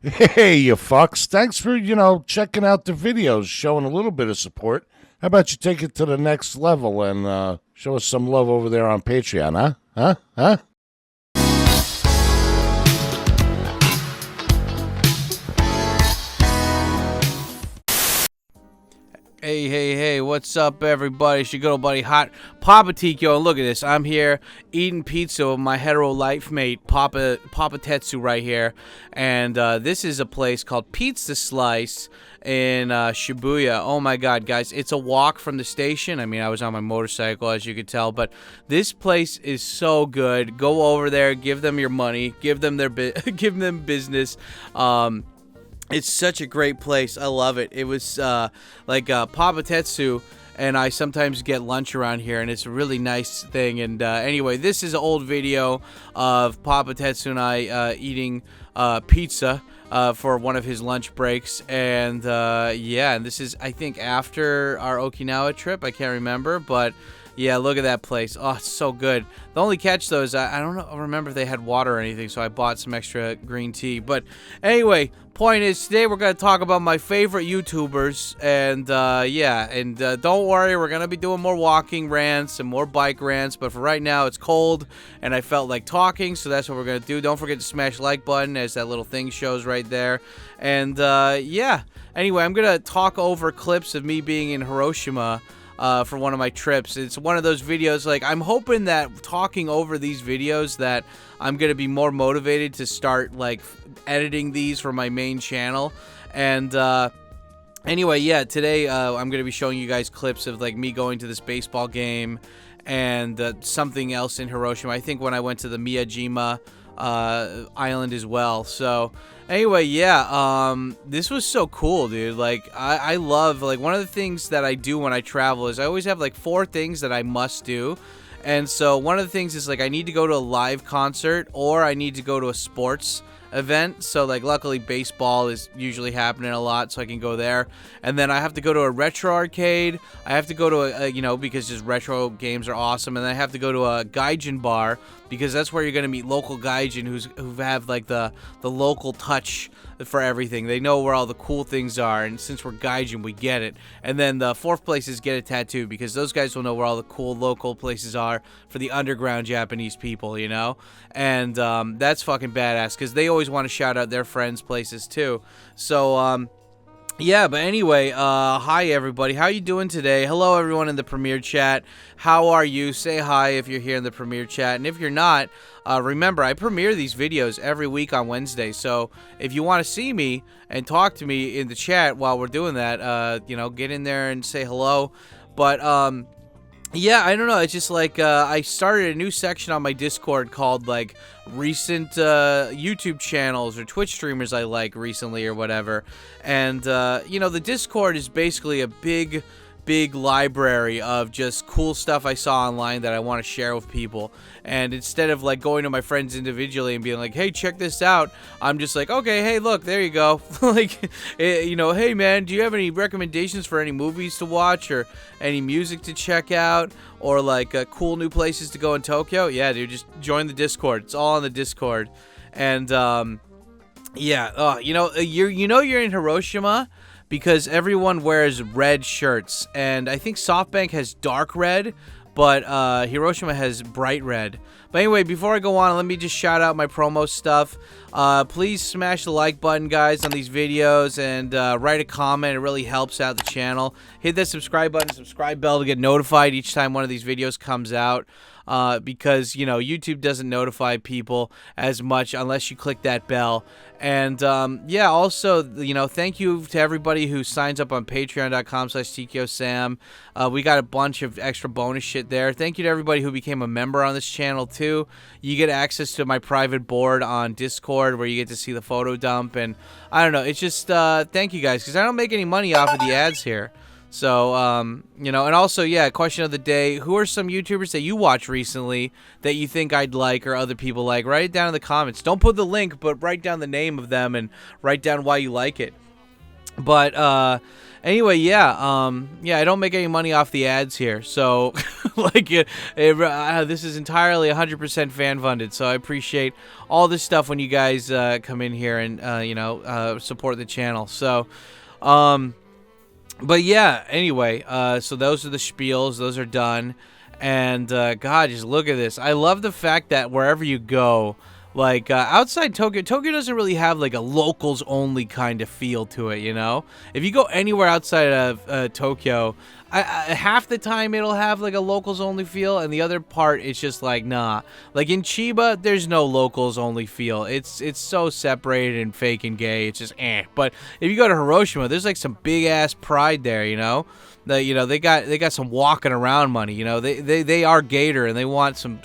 Hey, you fucks. Thanks for, checking out the videos, showing a little bit of support. How about you take it to the next level and show us some love over there on Patreon, huh? Huh? Huh? Hey, what's up, everybody? It's your good old buddy, Hot Papa Tikyo, and look at this. I'm here eating pizza with my hetero life mate, Papa Tetsu, right here. And this is a place called Pizza Slice in Shibuya. Oh my god, guys, it's a walk from the station. I mean, I was on my motorcycle, as you could tell, but this place is so good. Go over there, give them your money, give them their give them business. It's such a great place. I love it. It was Papa Tetsu and I sometimes get lunch around here, and it's a really nice thing. And anyway, this is an old video of Papa Tetsu and I eating pizza for one of his lunch breaks. And yeah, and this is, I think, after our Okinawa trip. I can't remember, but yeah, look at that place. Oh, it's so good. The only catch, though, is I don't remember if they had water or anything, so I bought some extra green tea. But anyway, point is, today we're going to talk about my favorite YouTubers. And yeah, and don't worry, we're going to be doing more walking rants and more bike rants. But for right now, it's cold, and I felt like talking, so that's what we're going to do. Don't forget to smash the like button, as that little thing shows right there. And yeah, anyway, I'm going to talk over clips of me being in Hiroshima for one of my trips. It's one of those videos, like, I'm hoping that talking over these videos that I'm going to be more motivated to start, like, editing these for my main channel. And anyway, yeah, today I'm going to be showing you guys clips of, like, me going to this baseball game and something else in Hiroshima. I think when I went to the Miyajima island as well. So anyway, yeah, this was so cool, dude. Like, I love, like, one of the things that I do when I travel is I always have, like, 4 things that I must do. And so one of the things is, like, I need to go to a live concert, or I need to go to a sports event. So, like, luckily baseball is usually happening a lot, so I can go there. And then I have to go to a retro arcade. I have to go to a because just retro games are awesome. And then I have to go to a gaijin bar, because that's where you're going to meet local gaijin who have, like, the local touch for everything. They know where all the cool things are, and since we're gaijin, we get it. And then the 4th place is get a tattoo, because those guys will know where all the cool local places are for the underground Japanese people, you know? And that's fucking badass, because they always want to shout out their friends' places too. So yeah, but anyway, hi everybody. How you doing today? Hello everyone in the Premiere chat. How are you? Say hi if you're here in the Premiere chat. And if you're not, remember, I premiere these videos every week on Wednesday. So if you want to see me and talk to me in the chat while we're doing that, get in there and say hello. But yeah, I don't know. It's just like I started a new section on my Discord called, like, recent YouTube channels or Twitch streamers I like recently or whatever. And, the Discord is basically a big library of just cool stuff I saw online that I want to share with people. And instead of, like, going to my friends individually and being like, hey, check this out, I'm just like, okay, hey, look, there you go. Like, hey, man, do you have any recommendations for any movies to watch or any music to check out, or, like, cool new places to go in Tokyo? Yeah, dude, just join the Discord. It's all on the Discord. And yeah, you're in Hiroshima because everyone wears red shirts, and I think SoftBank has dark red, but Hiroshima has bright red. But anyway, before I go on, let me just shout out my promo stuff. Please smash the like button, guys, on these videos, and write a comment. It really helps out the channel. Hit that subscribe button, subscribe bell to get notified each time one of these videos comes out. Because, YouTube doesn't notify people as much unless you click that bell. And, yeah, also, thank you to everybody who signs up on patreon.com/TKOSam. We got a bunch of extra bonus shit there. Thank you to everybody who became a member on this channel, too. You get access to my private board on Discord where you get to see the photo dump. And, I don't know, it's just, thank you guys, because I don't make any money off of the ads here. So, and also, yeah, question of the day, who are some YouTubers that you watched recently that you think I'd like or other people like? Write it down in the comments. Don't put the link, but write down the name of them and write down why you like it. But, anyway, yeah, I don't make any money off the ads here, so This is entirely 100% fan funded, so I appreciate all this stuff when you guys come in here and support the channel. So, but yeah, anyway, so those are the spiels. Those are done. And, God, just look at this. I love the fact that wherever you go, like, outside Tokyo doesn't really have, like, a locals-only kind of feel to it, you know? If you go anywhere outside of Tokyo, half the time it'll have, like, a locals-only feel, and the other part, it's just like, nah. Like, in Chiba, there's no locals-only feel. It's so separated and fake and gay. It's just, eh. But if you go to Hiroshima, there's, like, some big-ass pride there, you know? They got some walking around money. You know, they are Gator, and they want some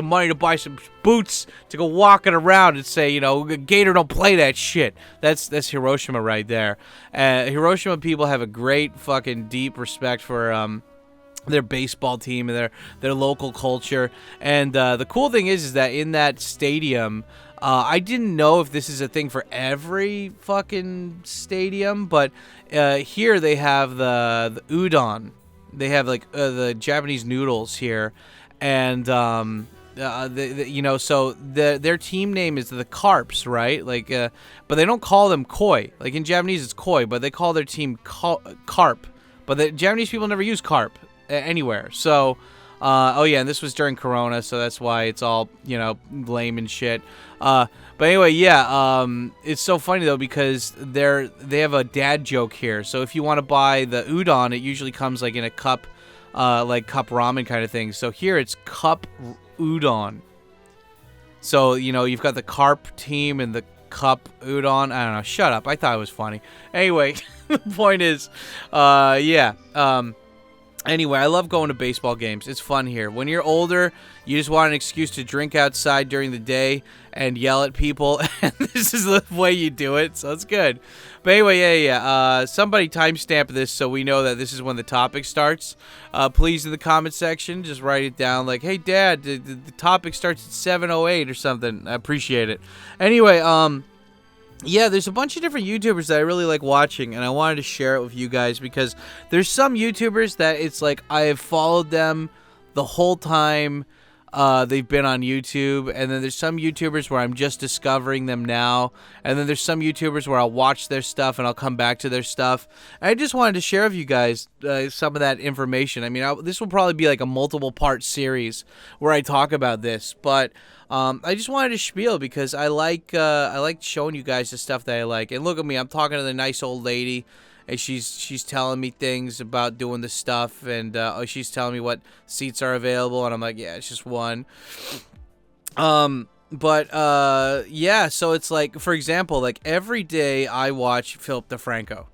money to buy some boots to go walking around and say, you know, Gator don't play that shit. That's Hiroshima right there. Hiroshima people have a great fucking deep respect for their baseball team and their local culture. And the cool thing is that in that stadium, I didn't know if this is a thing for every fucking stadium, but here they have the udon. They have like the Japanese noodles here, and so their team name is the Carps, right? Like, but they don't call them koi. Like in Japanese, it's koi, but they call their team carp. But the Japanese people never use carp anywhere. So, oh yeah, and this was during Corona, so that's why it's all, you know, lame and shit. But anyway, yeah, it's so funny though because they have a dad joke here. So if you want to buy the udon, it usually comes like in a cup, like cup ramen kind of thing. So here it's cup udon. So, you know, you've got the carp team and the cup udon. I don't know. Shut up. I thought it was funny. Anyway, the point is, yeah. Anyway, I love going to baseball games. It's fun here. When you're older, you just want an excuse to drink outside during the day and yell at people, and this is the way you do it, so it's good. But anyway, yeah. Somebody timestamp this so we know that this is when the topic starts. Please, in the comment section, just write it down like, hey, Dad, the topic starts at 7:08 or something. I appreciate it. Anyway, yeah, there's a bunch of different YouTubers that I really like watching, and I wanted to share it with you guys because there's some YouTubers that it's like I have followed them the whole time they've been on YouTube, and then there's some YouTubers where I'm just discovering them now, and then there's some YouTubers where I'll watch their stuff and I'll come back to their stuff. And I just wanted to share with you guys some of that information. I mean, this will probably be like a multiple part series where I talk about this, but I just wanted to spiel because I like showing you guys the stuff that I like. And look at me, I'm talking to the nice old lady, and she's telling me things about doing the stuff, and she's telling me what seats are available, and I'm like, yeah, it's just one. But yeah, so it's like, for example, like every day I watch Philip DeFranco.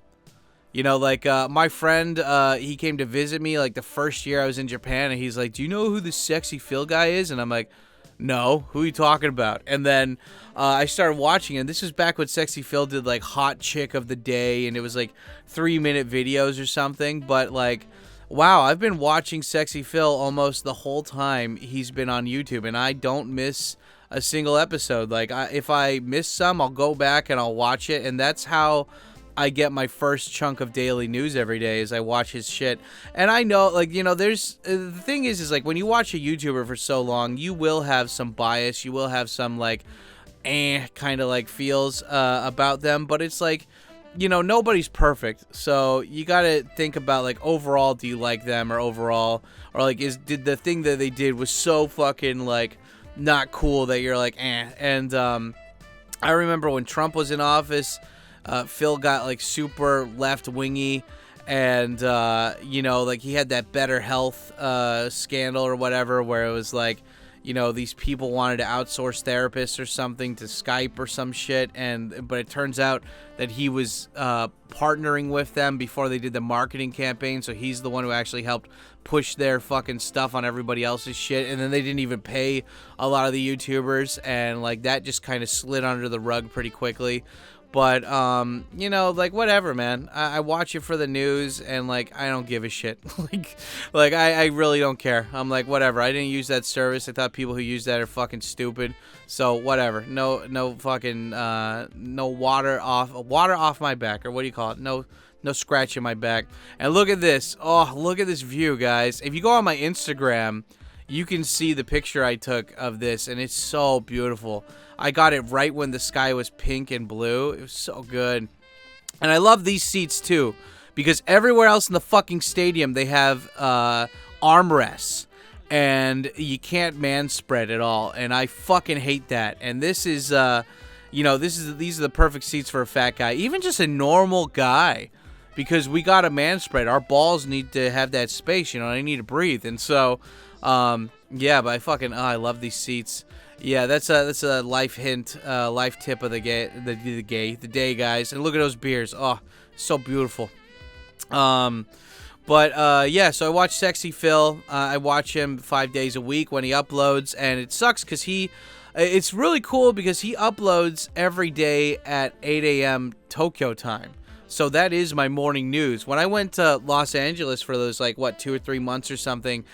You know, like my friend, he came to visit me like the first year I was in Japan, and he's like, do you know who the Sexy Phil guy is? And I'm like, no, who are you talking about? And then I started watching it, and this was back when Sexy Phil did like Hot Chick of the Day, and it was like 3-minute videos or something. But like, wow, I've been watching Sexy Phil almost the whole time he's been on YouTube, and I don't miss a single episode. Like, if I miss some, I'll go back and I'll watch it, and that's how I get my first chunk of daily news every day is I watch his shit. And I know, like, you know, there's the thing is like when you watch a YouTuber for so long, you will have some bias, you will have some like kind of like feels about them, but it's like, you know, nobody's perfect, so you gotta think about like overall, do you like them, or overall, or like did the thing that they did was so fucking like not cool that you're like And I remember when Trump was in office, Phil got like super left-wingy, and you know, like he had that Better Health scandal or whatever, where it was like, you know, these people wanted to outsource therapists or something to Skype or some shit, but it turns out that he was partnering with them before they did the marketing campaign, so he's the one who actually helped push their fucking stuff on everybody else's shit, and then they didn't even pay a lot of the YouTubers, and like that just kind of slid under the rug pretty quickly. But, you know, like, whatever, man. I watch it for the news, and, like, I don't give a shit. like I really don't care. I'm like, whatever. I didn't use that service. I thought people who use that are fucking stupid. So, whatever. No fucking, no water off my back, or what do you call it? No No scratch in my back. And look at this. Oh, look at this view, guys. If you go on my Instagram, you can see the picture I took of this, and it's so beautiful. I got it right when the sky was pink and blue. It was so good. And I love these seats, too, because everywhere else in the fucking stadium, they have armrests, and you can't man spread at all, and I fucking hate that. And this is, you know, these are the perfect seats for a fat guy, even just a normal guy. Because we got a man spread. Our balls need to have that space, you know, they need to breathe. And so, yeah, but I love these seats. Yeah, that's a life hint, life tip of the day, guys. And look at those beers. Oh, so beautiful. Yeah, so I watch Sexy Phil. I watch him 5 days a week when he uploads, and it sucks because it's really cool because he uploads every day at 8 a.m. Tokyo time. So that is my morning news. When I went to Los Angeles for those, 2 or 3 months or something,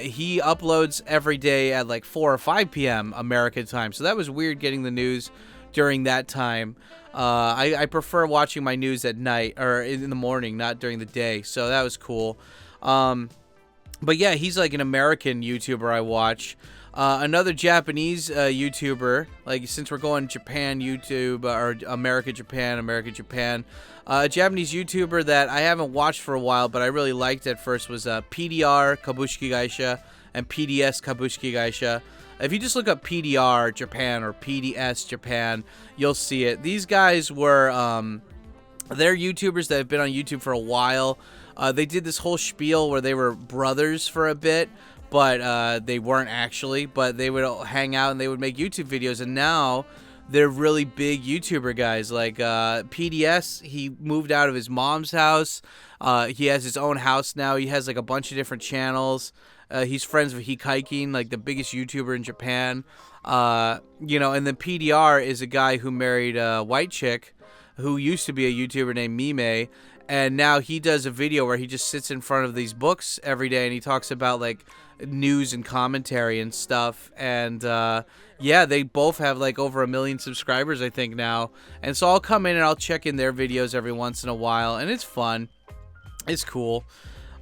he uploads every day at 4 or 5 p.m. American time. So that was weird getting the news during that time. I prefer watching my news at night or in the morning, not during the day. So that was cool. But yeah, he's like an American YouTuber I watch. Another Japanese YouTuber, since we're going Japan YouTube, or America, Japan, a Japanese YouTuber that I haven't watched for a while, but I really liked at first was PDR Kabushiki Gaisha and PDS Kabushiki Gaisha. If you just look up PDR Japan or PDS Japan, you'll see it. These guys were, they're YouTubers that have been on YouTube for a while. They did this whole spiel where they were brothers for a bit, but they weren't actually, but they would hang out and they would make YouTube videos, and now they're really big YouTuber guys. PDS, he moved out of his mom's house. He has his own house now. He has a bunch of different channels. He's friends with Hikaikin, the biggest YouTuber in Japan. You know, and then PDR is a guy who married a white chick who used to be a YouTuber named Mime, and now he does a video where he just sits in front of these books every day and he talks about news and commentary and stuff. And yeah, they both have over 1 million subscribers, I think, now. And so I'll come in and I'll check in their videos every once in a while, and it's fun. It's cool.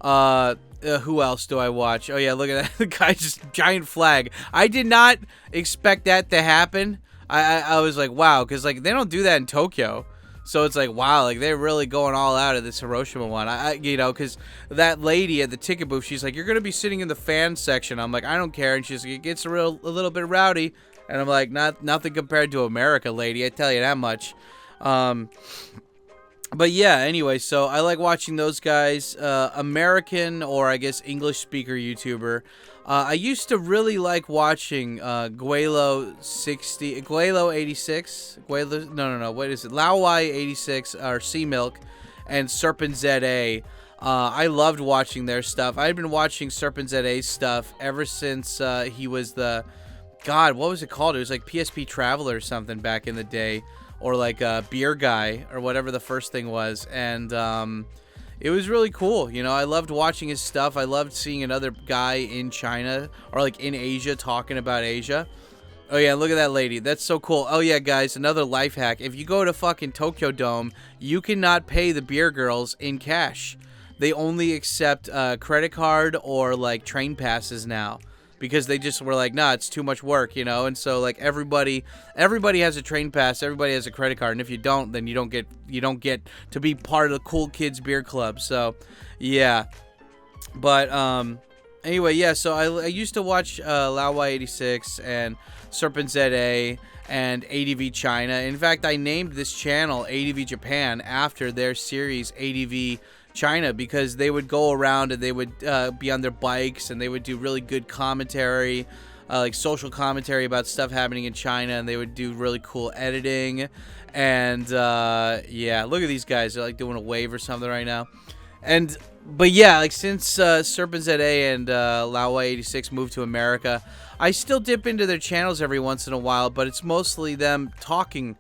Who else do I watch? Oh yeah, look at that. The guy, just giant flag. I did not expect that to happen. I was like, wow, because they don't do that in Tokyo. So it's wow, they're really going all out of this Hiroshima one. You know, because that lady at the ticket booth, she's like, you're gonna be sitting in the fan section. I'm like, I don't care. And she's like, it gets a little bit rowdy. And I'm like, nothing compared to America, lady. I tell you that much. But yeah, anyway, so I like watching those guys. American, or I guess English speaker YouTuber. I used to really like watching Guelo86, what is it? Laowai86 or Sea Milk and Serpent ZA. I loved watching their stuff. I've been watching Serpent ZA's stuff ever since he was the, God, what was it called? It was PSP Traveler or something back in the day, or Beer Guy or whatever the first thing was. And it was really cool. You know, I loved watching his stuff. I loved seeing another guy in China or in Asia talking about Asia. Oh yeah, look at that lady. That's so cool. Oh yeah, guys, another life hack. If you go to fucking Tokyo Dome, you cannot pay the beer girls in cash. They only accept credit card or train passes now, because they just were nah, it's too much work, you know. And so everybody has a train pass, everybody has a credit card, and if you don't, then you don't get to be part of the cool kids beer club. So yeah, but anyway, yeah, so I used to watch Laowai86 and Serpent ZA and ADV China. In fact, I named this channel ADV Japan after their series ADV China, because they would go around and they would be on their bikes and they would do really good commentary, social commentary about stuff happening in China, and they would do really cool editing. And yeah, look at these guys. They're doing a wave or something right now. But yeah, since Serpent ZA and Laowai86 moved to America, I still dip into their channels every once in a while, but it's mostly them talking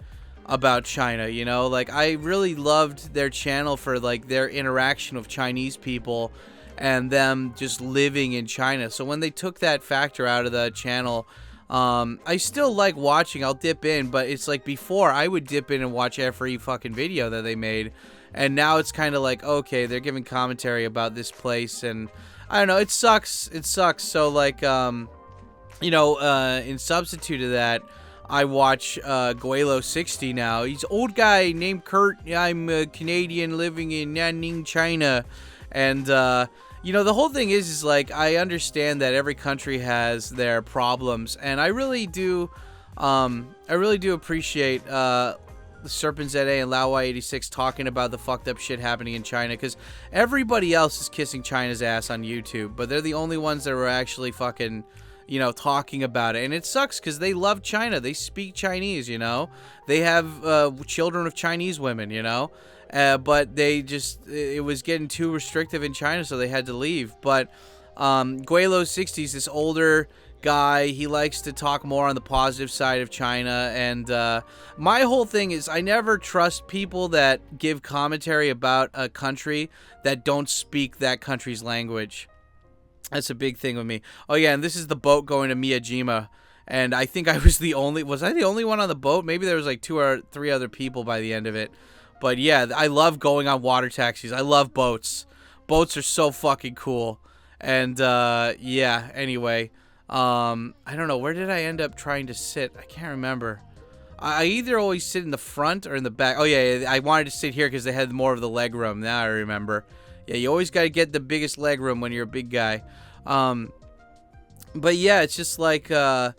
about China, you know. I really loved their channel for their interaction with Chinese people and them just living in China. So when they took that factor out of the channel, I still like watching. I'll dip in, but it's like before I would dip in and watch every fucking video that they made, and now it's kind of like, okay, they're giving commentary about this place, and I don't know, it sucks. It sucks. So like, in substitute of that, I watch Guelo60 now. He's an old guy named Kurt. I'm a Canadian living in Nanning, China, and the whole thing is like, I understand that every country has their problems, and I really do appreciate Serpent ZA and LaoY86 talking about the fucked up shit happening in China, because everybody else is kissing China's ass on YouTube, but they're the only ones that are actually fucking, talking about it. And it sucks because they love China. They speak Chinese, they have children of Chinese women, but it was getting too restrictive in China, so they had to leave. But Guelo60 is this older guy. He likes to talk more on the positive side of China, and my whole thing is, I never trust people that give commentary about a country that don't speak that country's language. That's a big thing with me. Oh yeah, and this is the boat going to Miyajima, and I think I was the only one on the boat? Maybe there was like 2 or 3 other people by the end of it. But yeah, I love going on water taxis. I love boats. Boats are so fucking cool. And yeah, anyway, I don't know, where did I end up trying to sit? I can't remember. I either always sit in the front or in the back. Oh yeah, I wanted to sit here because they had more of the leg room. Now I remember. Yeah, you always got to get the biggest leg room when you're a big guy. But yeah, it's just like, my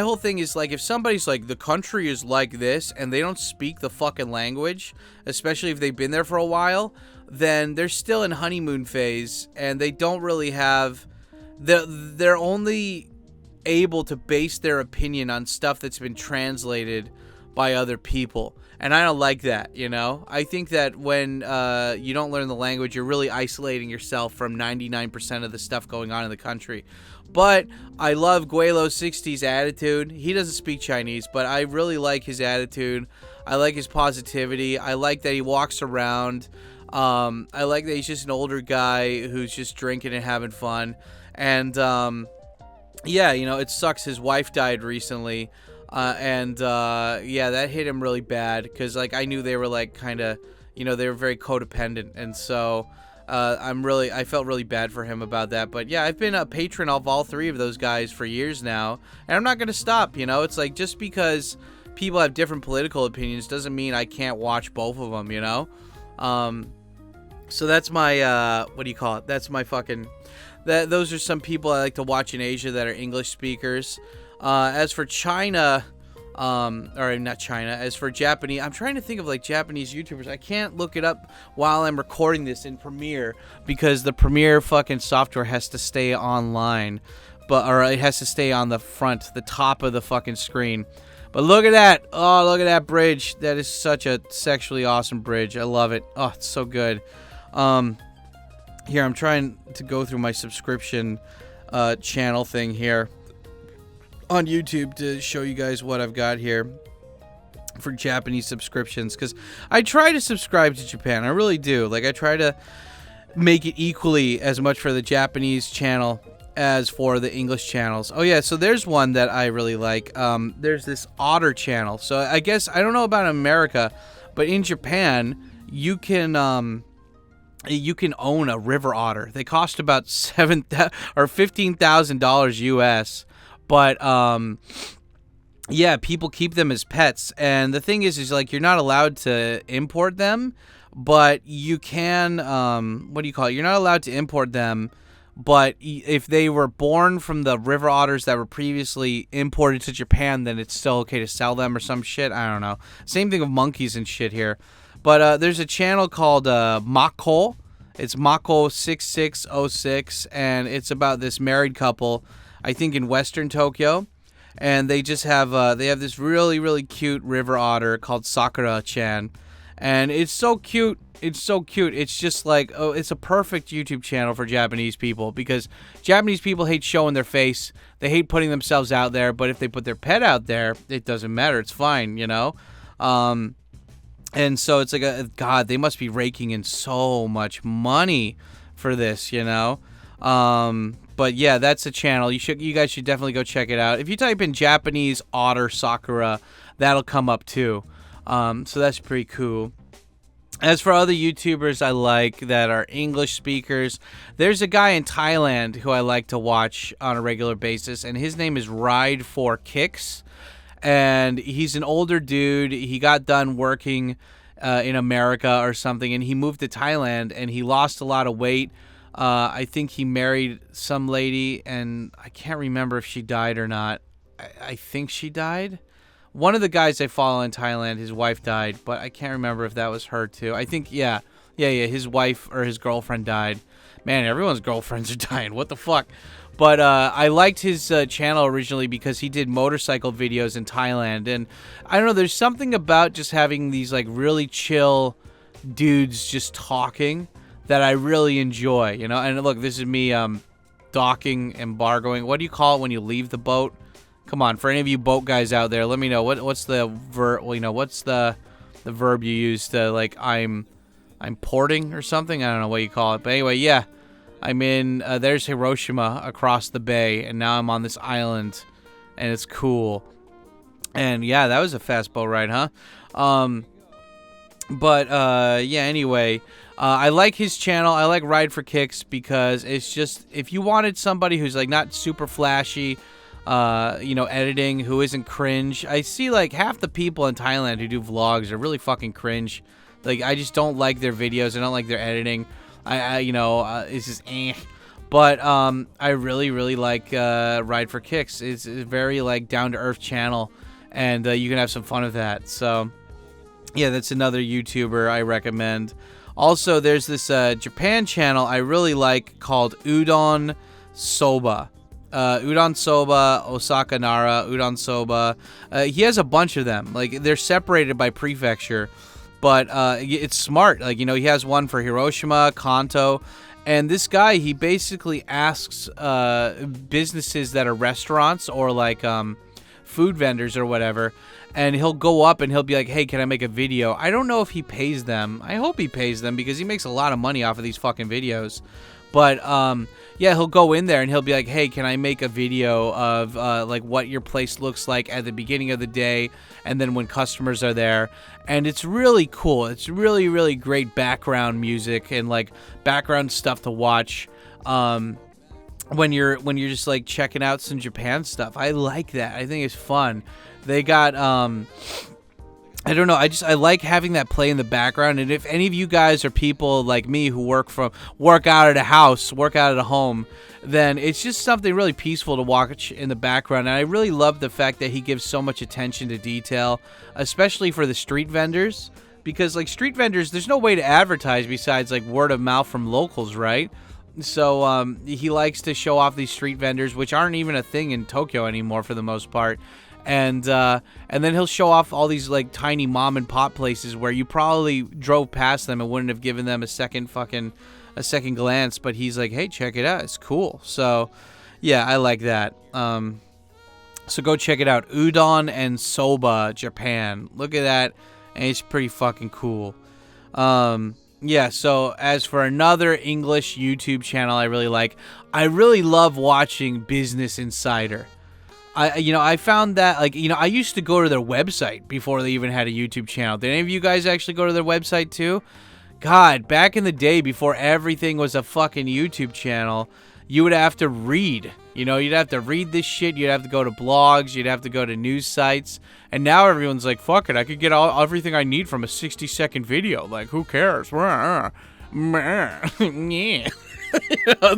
whole thing is like, if somebody's like, the country is like this, and they don't speak the fucking language, especially if they've been there for a while, then they're still in honeymoon phase, and they don't really have, they're only able to base their opinion on stuff that's been translated by other people. And I don't like that, I think that when you don't learn the language, you're really isolating yourself from 99% of the stuff going on in the country. But I love Guelo60's attitude. He doesn't speak Chinese, but I really like his attitude. I like his positivity. I like that he walks around. I like that he's just an older guy who's just drinking and having fun. And yeah, it sucks. His wife died recently. Yeah, that hit him really bad, because like, I knew they were like kind of, they were very codependent, and so I felt really bad for him about that. But yeah, I've been a patron of all 3 of those guys for years now, and I'm not gonna stop. It's like, just because people have different political opinions doesn't mean I can't watch both of them. So that's my what do you call it? That's my fucking, those are some people I like to watch in Asia that are English speakers. As for China, or not China, as for Japanese, I'm trying to think of like Japanese YouTubers. I can't look it up while I'm recording this in Premiere, because the Premiere fucking software has to stay online, or it has to stay on the top of the fucking screen. But look at that. Oh, look at that bridge. That is such a sexually awesome bridge. I love it. Oh, it's so good. Here, I'm trying to go through my subscription channel thing here on YouTube to show you guys what I've got here for Japanese subscriptions, because I try to subscribe to Japan. I really do. Like, I try to make it equally as much for the Japanese channel as for the English channels. Oh yeah, so there's one that I really like. There's this otter channel. So I guess, I don't know about America, but in Japan you can own a river otter. They cost about $15,000 US. But yeah, people keep them as pets, and the thing is like, you're not allowed to import them, but you can, what do you call it? You're not allowed to import them, but if they were born from the river otters that were previously imported to Japan, then it's still okay to sell them or some shit. I don't know. Same thing with monkeys and shit here. But there's a channel called Mako. It's Mako6606, and it's about this married couple, I think in Western Tokyo, and they just have this really, really cute river otter called Sakura-chan, and it's so cute. It's so cute. It's just like, oh, it's a perfect YouTube channel for Japanese people, because Japanese people hate showing their face. They hate putting themselves out there, but if they put their pet out there, it doesn't matter. It's fine, and so it's like, God, they must be raking in so much money for this, But yeah, that's a channel. You guys should definitely go check it out. If you type in Japanese otter Sakura, that'll come up too. So that's pretty cool. As for other YouTubers I like that are English speakers, there's a guy in Thailand who I like to watch on a regular basis, and his name is Ride for Kicks. And he's an older dude. He got done working in America or something, and he moved to Thailand, and he lost a lot of weight. I think he married some lady, and I can't remember if she died or not. I think she died. One of the guys I follow in Thailand, his wife died, but I can't remember if that was her too. I think, yeah, his wife or his girlfriend died. Man, everyone's girlfriends are dying. What the fuck? But I liked his channel originally because he did motorcycle videos in Thailand. And I don't know, there's something about just having these like really chill dudes just talking that I really enjoy, you know? And look, this is me docking, embargoing. What do you call it when you leave the boat? Come on, for any of you boat guys out there, let me know what's the verb. Well, you know, what's the verb you use to like I'm porting or something? I don't know what you call it, but anyway, yeah, I'm in. There's Hiroshima across the bay, and now I'm on this island, and it's cool. And yeah, that was a fast boat ride, huh? But yeah. Anyway, I like his channel. I like Ride for Kicks because it's just if you wanted somebody who's like not super flashy. You know, editing, who isn't cringe. I see like half the people in Thailand who do vlogs are really fucking cringe. Like, I just don't like their videos. I don't like their editing. You know, it's just eh. But I really, really like Ride for Kicks. It's a very like down to earth channel, and you can have some fun with that. So, yeah, that's another YouTuber I recommend. Also, there's this Japan channel I really like called Udon Soba. Udon Soba, Osaka Nara, Udon Soba. He has a bunch of them. Like, they're separated by prefecture, but it's smart. Like, you know, he has one for Hiroshima, Kanto, and this guy, he basically asks businesses that are restaurants or like food vendors or whatever, and he'll go up and he'll be like, hey, can I make a video? I don't know if he pays them. I hope he pays them because he makes a lot of money off of these fucking videos. But yeah, he'll go in there and he'll be like, hey, can I make a video of like what your place looks like at the beginning of the day and then when customers are there. And it's really cool. It's really, really great background music and like background stuff to watch when you're just like checking out some Japan stuff. I like that. I think it's fun. They got I don't know. I like having that play in the background. And if any of you guys are people like me who work out at a house, work out at a home, then it's just something really peaceful to watch in the background. And I really love the fact that he gives so much attention to detail, especially for the street vendors. Because like street vendors, there's no way to advertise besides like word of mouth from locals, right? So he likes to show off these street vendors, which aren't even a thing in Tokyo anymore for the most part. And then he'll show off all these like tiny mom and pop places where you probably drove past them and wouldn't have given them a second glance. But he's like, hey, check it out. It's cool. So yeah, I like that. So go check it out. Udon and Soba, Japan. Look at that. And it's pretty fucking cool. Yeah, so as for another English YouTube channel I really love watching Business Insider. I found that, like, I used to go to their website before they even had a YouTube channel. Did any of you guys actually go to their website too? God, back in the day before everything was a fucking YouTube channel, you would have to read. You'd have to read this shit. You'd have to go to blogs. You'd have to go to news sites. And now everyone's like, fuck it, I could get everything I need from a 60-second video. Like, who cares? Yeah. It's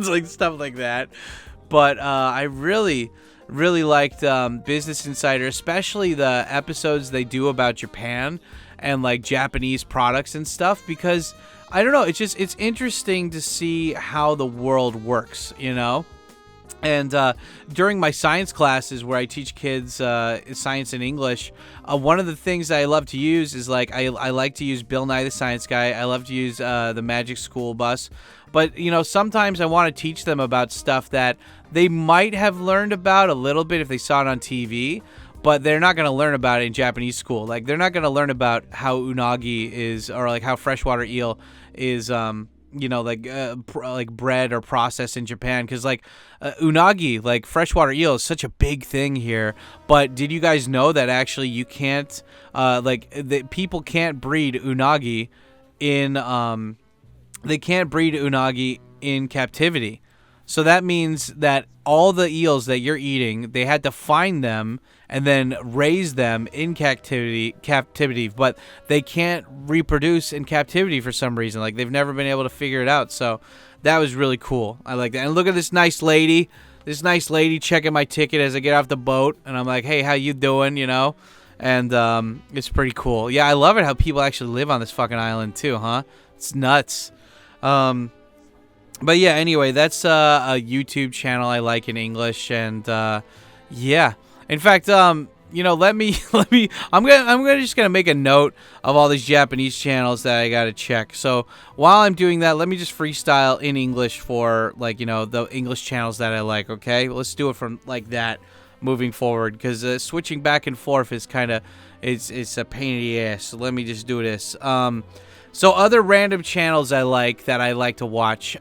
like stuff like that. But I really liked Business Insider, especially the episodes they do about Japan and like Japanese products and stuff, because I don't know, it's interesting to see how the world works, And during my science classes where I teach kids science and English, one of the things that I love to use is like I like to use Bill Nye the Science Guy. I love to use the Magic School Bus. But, sometimes I want to teach them about stuff that they might have learned about a little bit if they saw it on TV, but they're not going to learn about it in Japanese school. Like, they're not going to learn about how unagi is, or like how freshwater eel is like bread or processed in Japan, because like unagi, like freshwater eel, is such a big thing here. But did you guys know that actually you can't people can't breed unagi in they can't breed unagi in captivity. So that means that all the eels that you're eating, they had to find them and then raise them in captivity, but they can't reproduce in captivity for some reason. Like, they've never been able to figure it out. So that was really cool. I like that. And look at this nice lady checking my ticket as I get off the boat, and I'm like, hey, how you doing, you know? And it's pretty cool. Yeah, I love it how people actually live on this fucking island too, huh? It's nuts. But yeah, anyway, that's a YouTube channel I like in English, and yeah. In fact, let me I'm just gonna make a note of all these Japanese channels that I gotta check. So while I'm doing that, let me just freestyle in English for the English channels that I like. Okay, let's do it from like that moving forward, because switching back and forth is kind of it's a pain in the ass. So let me just do this. So other random channels I like to watch.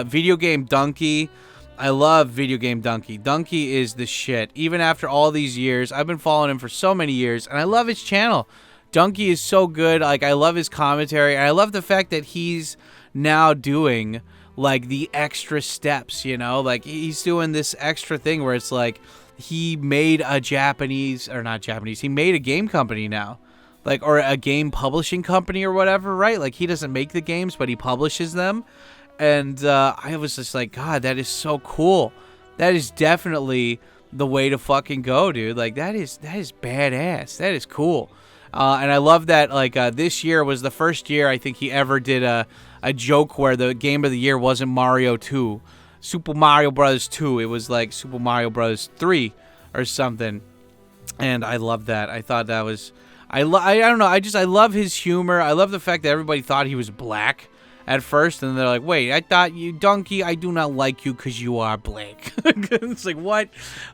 Video Game Donkey. I love Video Game Donkey. Donkey is the shit. Even after all these years, I've been following him for so many years, and I love his channel. Donkey is so good. Like, I love his commentary. And I love the fact that he's now doing like the extra steps, you know? Like, he's doing this extra thing where it's like he made a he made a game company now. Like, or a game publishing company or whatever, right? Like, he doesn't make the games, but he publishes them. And I was just like, God, that is so cool. That is definitely the way to fucking go, dude. Like, that is badass. That is cool. And I love that, like, this year was the first year I think he ever did a joke where the game of the year wasn't Mario 2. Super Mario Bros. 2. It was like Super Mario Bros. 3 or something. And I love that. I thought that was... I don't know. I love his humor. I love the fact that everybody thought he was black at first, and they're like, "Wait, I thought you, Donkey. I do not like you because you are black." It's like, what?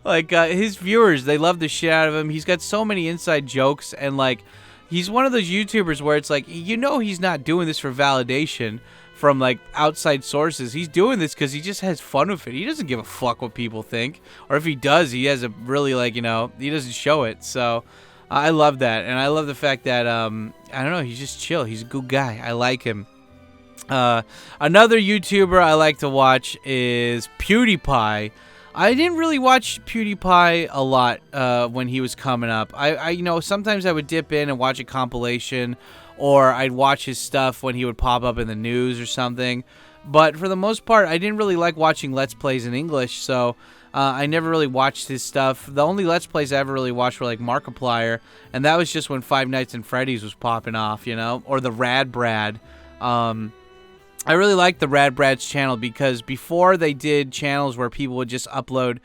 Like, his viewers, they love the shit out of him. He's got so many inside jokes, and like, he's one of those YouTubers where it's like, he's not doing this for validation from like outside sources. He's doing this because he just has fun with it. He doesn't give a fuck what people think, or if he does, he has a really he doesn't show it. So. I love that, and I love the fact that, I don't know, he's just chill. He's a good guy. I like him. Another YouTuber I like to watch is PewDiePie. I didn't really watch PewDiePie a lot when he was coming up. I sometimes I would dip in and watch a compilation, or I'd watch his stuff when he would pop up in the news or something. But for the most part, I didn't really like watching Let's Plays in English, so... I never really watched his stuff. The only Let's Plays I ever really watched were like Markiplier, and that was just when Five Nights at Freddy's was popping off, or the Rad Brad. I really liked the Rad Brad's channel because before they did channels where people would just upload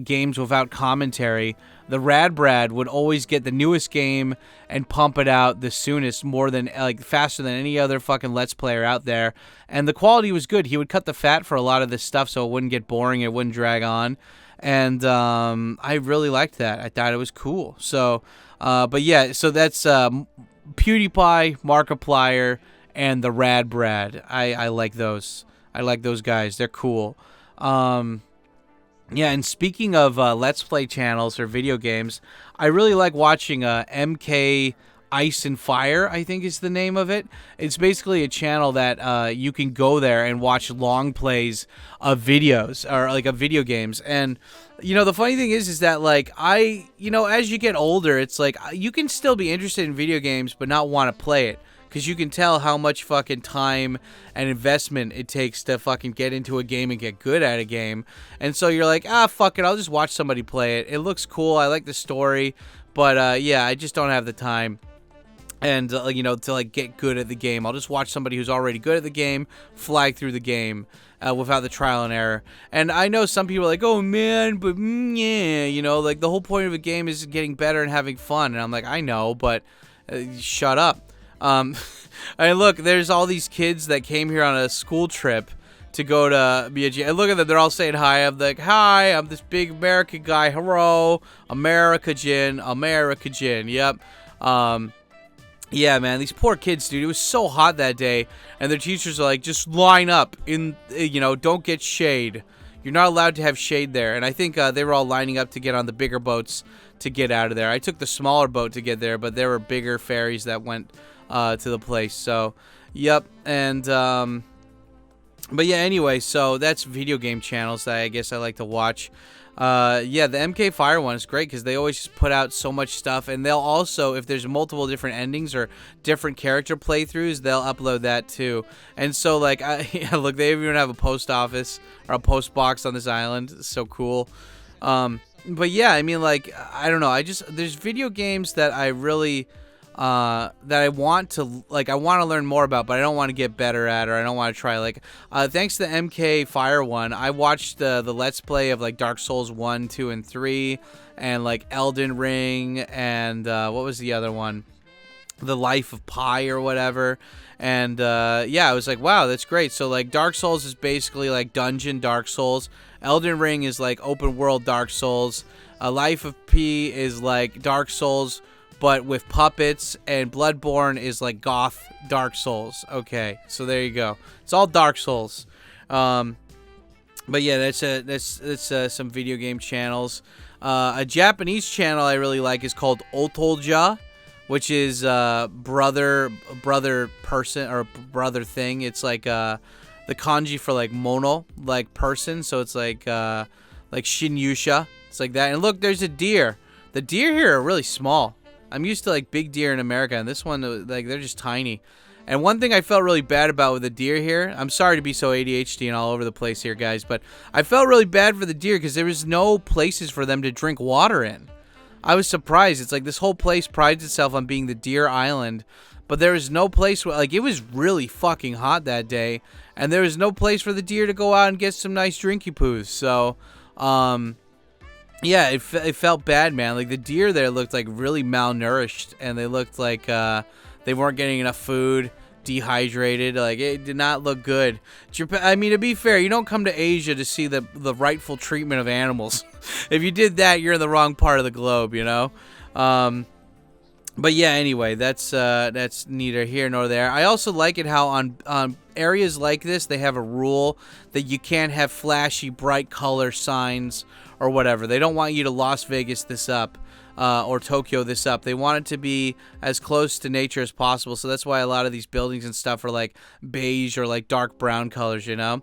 games without commentary, the Rad Brad would always get the newest game and pump it out the soonest, faster than any other fucking Let's Player out there. And the quality was good. He would cut the fat for a lot of this stuff so it wouldn't get boring, it wouldn't drag on. And I really liked that. I thought it was cool. So, but yeah, so that's PewDiePie, Markiplier, and the Rad Brad. I like those. I like those guys. They're cool. Yeah, and speaking of Let's Play channels or video games, I really like watching MK Ice and Fire, I think is the name of it. It's basically a channel that you can go there and watch long plays of videos, or like of video games. And, the funny thing is that, like, as you get older, it's like, you can still be interested in video games but not want to play it. Because you can tell how much fucking time and investment it takes to fucking get into a game and get good at a game. And so you're like, fuck it, I'll just watch somebody play it. It looks cool, I like the story, but yeah, I just don't have the time. And, to, like, get good at the game. I'll just watch somebody who's already good at the game, fly through the game without the trial and error. And I know some people are like, oh, man, but, yeah, like, the whole point of a game is getting better and having fun. And I'm like, I know, but shut up. I mean, look, there's all these kids that came here on a school trip to go to BG. And look at them, they're all saying hi. I'm like, hi, I'm this big American guy. Hello, America Jin, America Jin. Yep. Yeah, man, these poor kids, dude. It was so hot that day, and their teachers are like, just line up in, don't get shade. You're not allowed to have shade there. And I think they were all lining up to get on the bigger boats to get out of there. I took the smaller boat to get there, but there were bigger ferries that went to the place. So, yep. And, but yeah, anyway, so that's video game channels that I guess I like to watch. Yeah, the MK Fire one is great because they always just put out so much stuff, and they'll also, if there's multiple different endings or different character playthroughs, they'll upload that too. And so, like, yeah, look, they even have a post office or a post box on this island. It's so cool. But yeah, I mean, like, I don't know. There's video games that I really that I want to learn more about, but I don't want to get better at, or I don't want to try. Like, thanks to the MK Fire one, I watched the Let's Play of like Dark Souls 1, 2, and 3, and like Elden Ring, and what was the other one? The Life of Pi or whatever. And yeah, I was like, wow, that's great. So like Dark Souls is basically like dungeon Dark Souls. Elden Ring is like open world Dark Souls. Life of Pi is like Dark Souls, but with puppets, and Bloodborne is like goth Dark Souls. Okay, so there you go. It's all Dark Souls. But yeah, that's some video game channels. A Japanese channel I really like is called Otolja, which is brother person or brother thing. It's like the kanji for like mono, like person. So it's like Shinyusha. It's like that. And look, there's a deer. The deer here are really small. I'm used to like big deer in America, and this one, like, they're just tiny. And one thing I felt really bad about with the deer here, I'm sorry to be so ADHD and all over the place here, guys, but I felt really bad for the deer because there was no places for them to drink water in. I was surprised. It's like this whole place prides itself on being the deer island, but there was no place where, like, it was really fucking hot that day, and there was no place for the deer to go out and get some nice drinky poos. So, yeah, it felt bad, man. Like, the deer there looked like really malnourished, and they looked like they weren't getting enough food, dehydrated. Like, it did not look good. Japan, I mean, to be fair, you don't come to Asia to see the rightful treatment of animals. If you did that, you're in the wrong part of the globe, you know? But yeah, anyway, that's neither here nor there. I also like it how on areas like this, they have a rule that you can't have flashy, bright color signs or whatever. They don't want you to Las Vegas this up or Tokyo this up. They want it to be as close to nature as possible. So that's why a lot of these buildings and stuff are like beige or like dark brown colors, you know?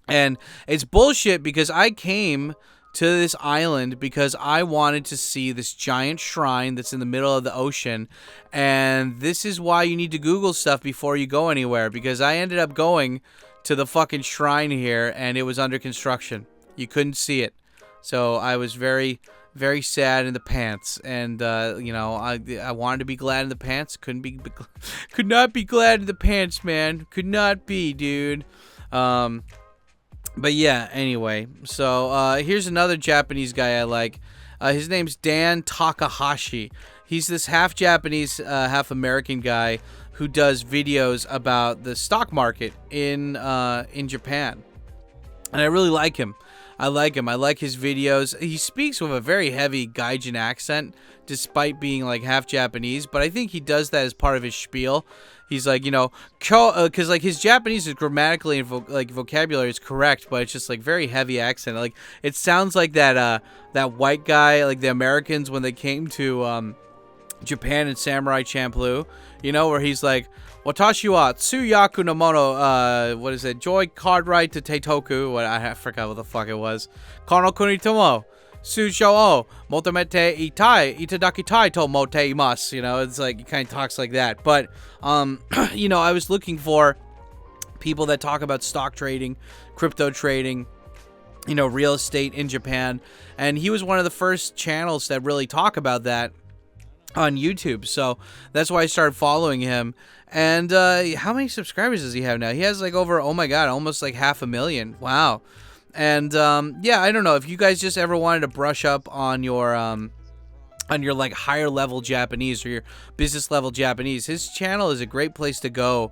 And it's bullshit because I came to this island because I wanted to see this giant shrine that's in the middle of the ocean. And this is why you need to Google stuff before you go anywhere, because I ended up going to the fucking shrine here and it was under construction. You couldn't see it. So I was very, very sad in the pants. And, you know, I wanted to be glad in the pants. Could not be glad in the pants, man. Could not be, dude. But yeah, anyway, so here's another Japanese guy I like. His name's Dan Takahashi. He's this half Japanese, half American guy who does videos about the stock market in Japan. And I really like him. I like him. I like his videos. He speaks with a very heavy Gaijin accent, despite being like half Japanese. But I think he does that as part of his spiel. He's like, you know, because like his Japanese is grammatically and vocabulary is correct, but it's just like very heavy accent. Like it sounds like that white guy, like the Americans when they came to Japan in Samurai Champloo, you know, where he's like, Watashi wa tsuyaku no mono, what is it? Joy card right to Teitoku. What I forgot what the fuck it was. Kono kuni tomo Sushou o motomete itai itadakitai to mote imasu. You know, it's like he kind of talks like that. But you know, I was looking for people that talk about stock trading, crypto trading, you know, real estate in Japan, and he was one of the first channels that really talk about that on YouTube. So that's why I started following him. And how many subscribers does he have now? He has like over, oh my god, almost like 500,000. Wow. And yeah, I don't know if you guys just ever wanted to brush up on your like higher level Japanese or your business level Japanese. His channel is a great place to go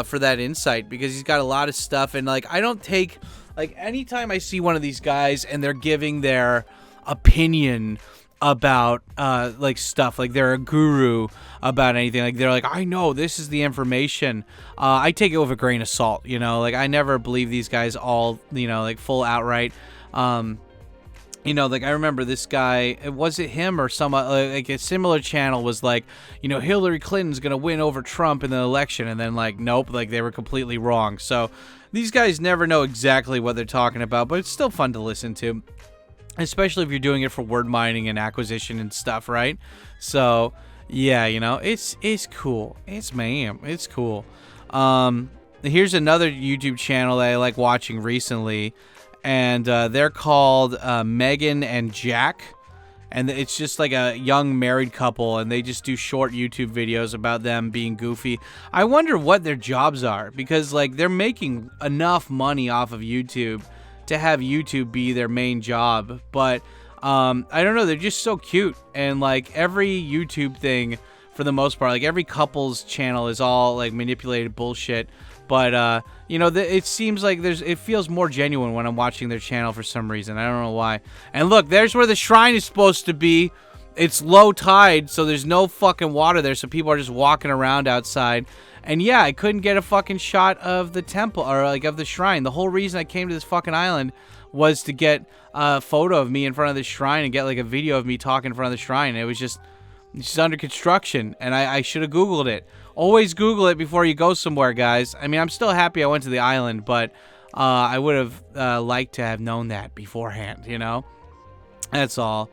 for that insight, because he's got a lot of stuff. And like, I don't take, like, anytime I see one of these guys and they're giving their opinion about like stuff, like they're a guru about anything. Like they're like, I know this is the information. I take it with a grain of salt, you know. Like I never believe these guys all, you know, like full outright. You know, like I remember this guy, was it him or some like a similar channel was like, you know, Hillary Clinton's gonna win over Trump in the election, and then like nope, like they were completely wrong. So these guys never know exactly what they're talking about, but it's still fun to listen to, especially if you're doing it for word mining and acquisition and stuff, right? So yeah, you know, it's cool. It's cool. Here's another YouTube channel that I like watching recently. And they're called Megan and Jack, and it's just like a young married couple, and they just do short YouTube videos about them being goofy. I wonder what their jobs are, because like they're making enough money off of YouTube to have YouTube be their main job, but I don't know, they're just so cute. And like every YouTube thing, for the most part, like every couple's channel is all like manipulated bullshit. But you know, it seems like it feels more genuine when I'm watching their channel for some reason. I don't know why. And look, there's where the shrine is supposed to be. It's low tide, so there's no fucking water there, so people are just walking around outside. And yeah, I couldn't get a fucking shot of the temple, or like of the shrine. The whole reason I came to this fucking island was to get a photo of me in front of the shrine and get like a video of me talking in front of the shrine. It's just under construction, and I should have Googled it. Always Google it before you go somewhere, guys. I mean, I'm still happy I went to the island, but I would have liked to have known that beforehand, you know? That's all.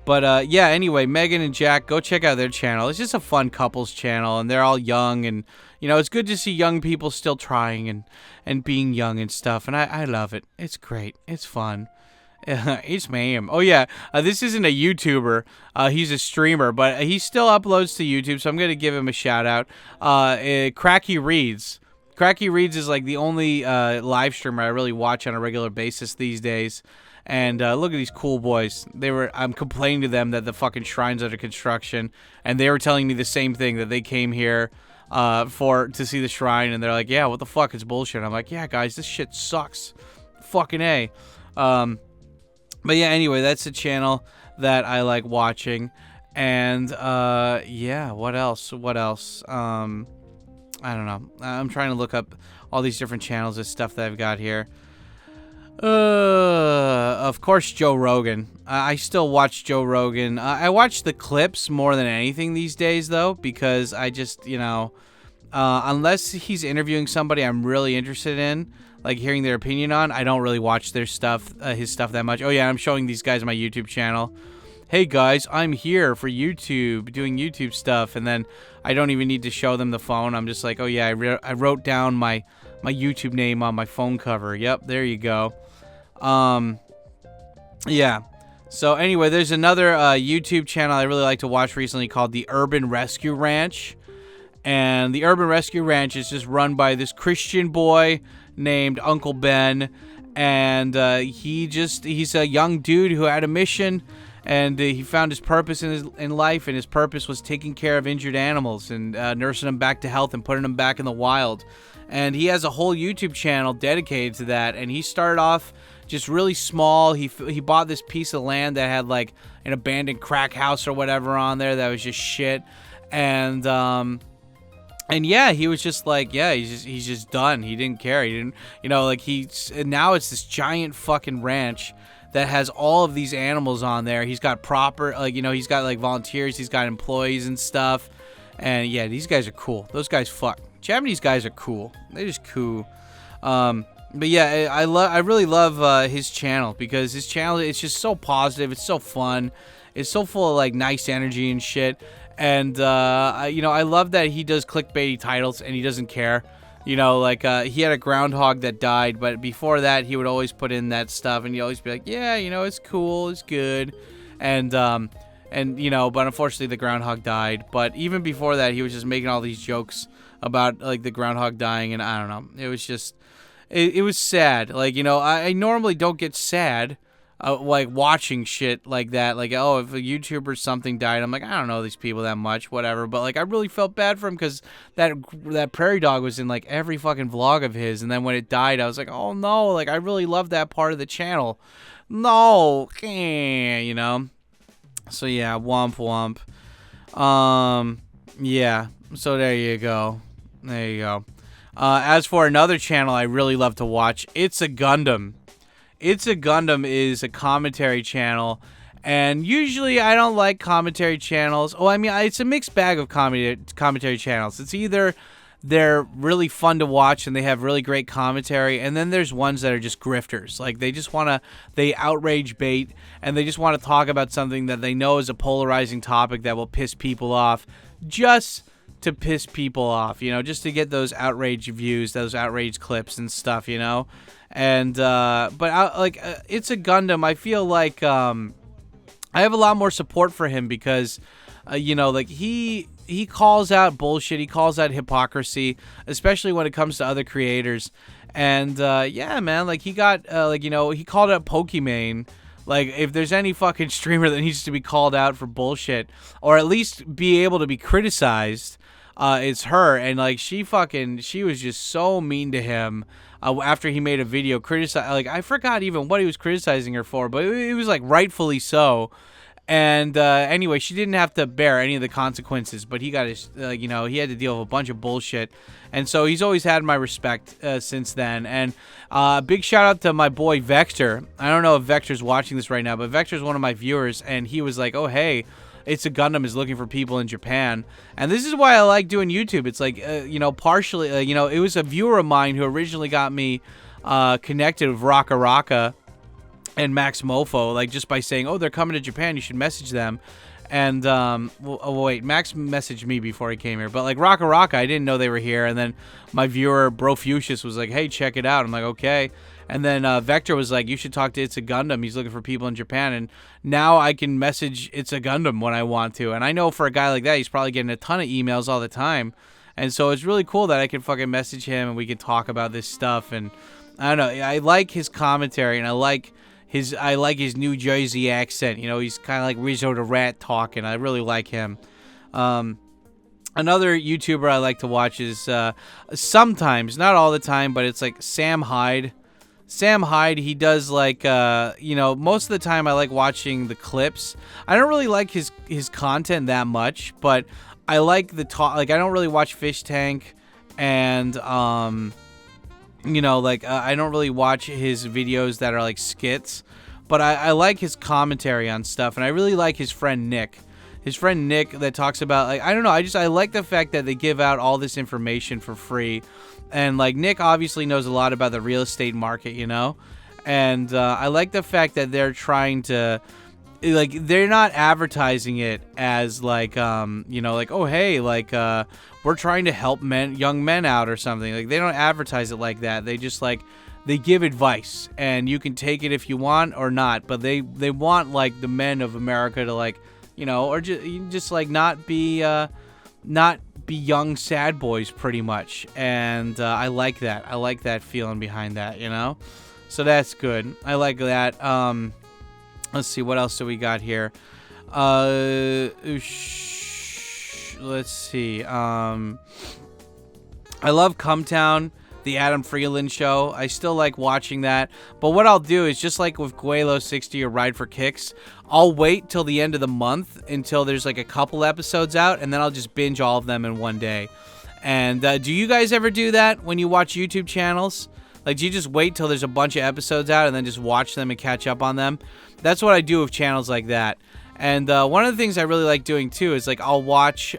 But yeah, anyway, Megan and Jack, go check out their channel. It's just a fun couples channel, and they're all young, and, you know, it's good to see young people still trying and being young and stuff, and I love it. It's great. It's fun. It's ma'am. Oh yeah, this isn't a YouTuber. He's a streamer, but he still uploads to YouTube, so I'm gonna give him a shout out. Cracky Reads. Cracky Reads is like the only live streamer I really watch on a regular basis these days. And look at these cool boys. I'm complaining to them that the fucking shrine's under construction, and they were telling me the same thing, that they came here to see the shrine, and they're like, yeah, what the fuck, it's bullshit. I'm like, yeah, guys, this shit sucks. Fucking A. But yeah, anyway, that's a channel that I like watching. And yeah, what else? I don't know. I'm trying to look up all these different channels of stuff that I've got here. Of course, Joe Rogan. I still watch Joe Rogan. I watch the clips more than anything these days, though, because I just, you know, unless he's interviewing somebody I'm really interested in, like hearing their opinion on, I don't really watch their stuff, his stuff that much. Oh yeah, I'm showing these guys my YouTube channel. Hey guys, I'm here for YouTube, doing YouTube stuff, and then I don't even need to show them the phone. I'm just like, oh yeah, I wrote down my YouTube name on my phone cover. Yep, there you go. Yeah. So anyway, there's another YouTube channel I really like to watch recently called the Urban Rescue Ranch. And the Urban Rescue Ranch is just run by this Christian boy named Uncle Ben. And he's a young dude who had a mission, and he found his purpose in life, and his purpose was taking care of injured animals and nursing them back to health and putting them back in the wild. And he has a whole YouTube channel dedicated to that, and he started off just really small. He bought this piece of land that had like an abandoned crack house or whatever on there that was just shit. And yeah, he was just like, yeah, he's just done. He didn't care. He didn't, you know, like now it's this giant fucking ranch that has all of these animals on there. He's got proper, like, you know, he's got like volunteers, he's got employees and stuff. And yeah, these guys are cool. Those guys fuck. Japanese guys are cool. They're just cool. But yeah, I really love his channel, because his channel, it's just so positive. It's so fun. It's so full of like nice energy and shit. And you know, I love that he does clickbaity titles and he doesn't care. You know, like he had a groundhog that died, but before that he would always put in that stuff, and he'd always be like, yeah, you know, it's cool, it's good. And you know, but unfortunately the groundhog died. But even before that, he was just making all these jokes about like the groundhog dying, and I don't know. It was just, it was sad. Like, you know, I normally don't get sad, like watching shit like that. Like, oh, if a YouTuber or something died, I'm like, I don't know these people that much, whatever. But like, I really felt bad for him, because that prairie dog was in like every fucking vlog of his, and then when it died, I was like, oh no, like I really love that part of the channel. No, you know. So yeah, womp womp. Yeah. So there you go. There you go. As for another channel I really love to watch, It's a Gundam. It's a Gundam is a commentary channel, and usually I don't like commentary channels. Oh, I mean, it's a mixed bag of commentary channels. It's either they're really fun to watch and they have really great commentary, and then there's ones that are just grifters. Like they outrage bait, and they just want to talk about something that they know is a polarizing topic that will piss people off, just to piss people off, just to get those outrage views, those outrage clips and stuff, And It's a Gundam. I feel like I have a lot more support for him because, he calls out bullshit. He calls out hypocrisy, especially when it comes to other creators. And yeah, man, he got he called out Pokimane. Like, if there's any fucking streamer that needs to be called out for bullshit, or at least be able to be criticized, it's her. And she was just so mean to him after he made a video criticize. I forgot even what he was criticizing her for, but it was rightfully so. And anyway, she didn't have to bear any of the consequences, but he got his, he had to deal with a bunch of bullshit. And so he's always had my respect since then. And big shout out to my boy Vector. I don't know if Vector's watching this right now, but Vector's one of my viewers, and he was like, oh, hey, It's a Gundam is looking for people in Japan. And this is why I like doing YouTube. It's partially, it was a viewer of mine who originally got me connected with Raka Raka and Max Mofo, just by saying, oh, they're coming to Japan, you should message them. And, wait, Max messaged me before he came here. But, Raka Raka, I didn't know they were here. And then my viewer, Brofucius, was like, hey, check it out. I'm like, okay. And then Vector was like, you should talk to It's a Gundam. He's looking for people in Japan. And now I can message It's a Gundam when I want to. And I know for a guy like that, he's probably getting a ton of emails all the time. And so it's really cool that I can fucking message him and we can talk about this stuff. And I don't know. I like his commentary, and I like his New Jersey accent. He's kind of like Rizzo the Rat talking. I really like him. Another YouTuber I like to watch is sometimes, not all the time, but it's Sam Hyde. Sam Hyde, he does most of the time I like watching the clips. I don't really like his content that much, but I like the talk. I don't really watch Fish Tank, and I don't really watch his videos that are skits, but I like his commentary on stuff, and I really like his friend Nick. His friend Nick that talks about, I don't know, I like the fact that they give out all this information for free. And Nick obviously knows a lot about the real estate market, and I like the fact that they're trying to, they're not advertising it as oh, hey, we're trying to help young men out or something. They don't advertise it like that. They just they give advice, and you can take it if you want or not, but they want the men of America to or just not be young sad boys pretty much. And I like that. I like that feeling behind that, so that's good. I like that. Let's see, what else do we got here? Let's see. I love Cumtown, the Adam Freeland show. I still like watching that. But what I'll do is, just like with Guelo 60 or Ride for Kicks, I'll wait till the end of the month until there's a couple episodes out, and then I'll just binge all of them in one day. And do you guys ever do that when you watch YouTube channels? Do you just wait till there's a bunch of episodes out and then just watch them and catch up on them? That's what I do with channels like that. And one of the things I really like doing too is I'll watch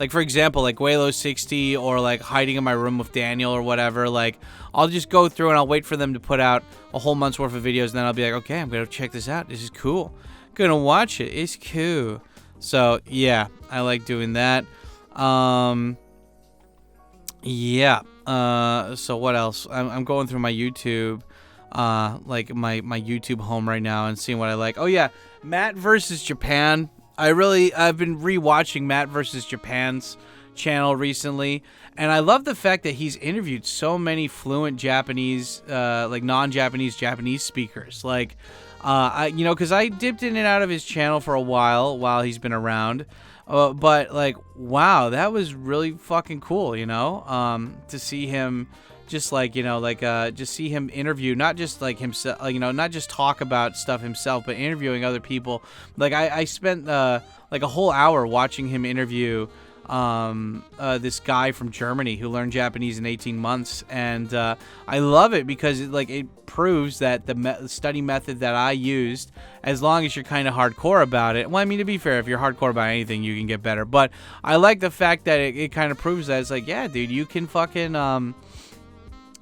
for example, Guelo 60 or Hiding in My Room with Daniel or whatever. I'll just go through and I'll wait for them to put out a whole month's worth of videos, and then I'll be like, okay, I'm gonna check this out. This is cool. Gonna watch it. It's cool. So yeah, I like doing that. Yeah. So what else? I'm going through my YouTube, my YouTube home right now and seeing what I like. Oh yeah, Matt versus Japan. I've been rewatching Matt versus Japan's channel recently, and I love the fact that he's interviewed so many fluent Japanese, non-Japanese Japanese speakers. Because I dipped in and out of his channel for a while he's been around. But wow, that was really fucking cool, to see him just like, just see him interview, not just like himself, not just talk about stuff himself, but interviewing other people. Like I spent like a whole hour watching him interview this guy from Germany who learned Japanese in 18 months, and I love it because it proves that the study method that I used, as long as you're kind of hardcore about it. Well, I mean, to be fair, if you're hardcore about anything, you can get better. But I like the fact that it kind of proves that it's like, yeah, dude, you can fucking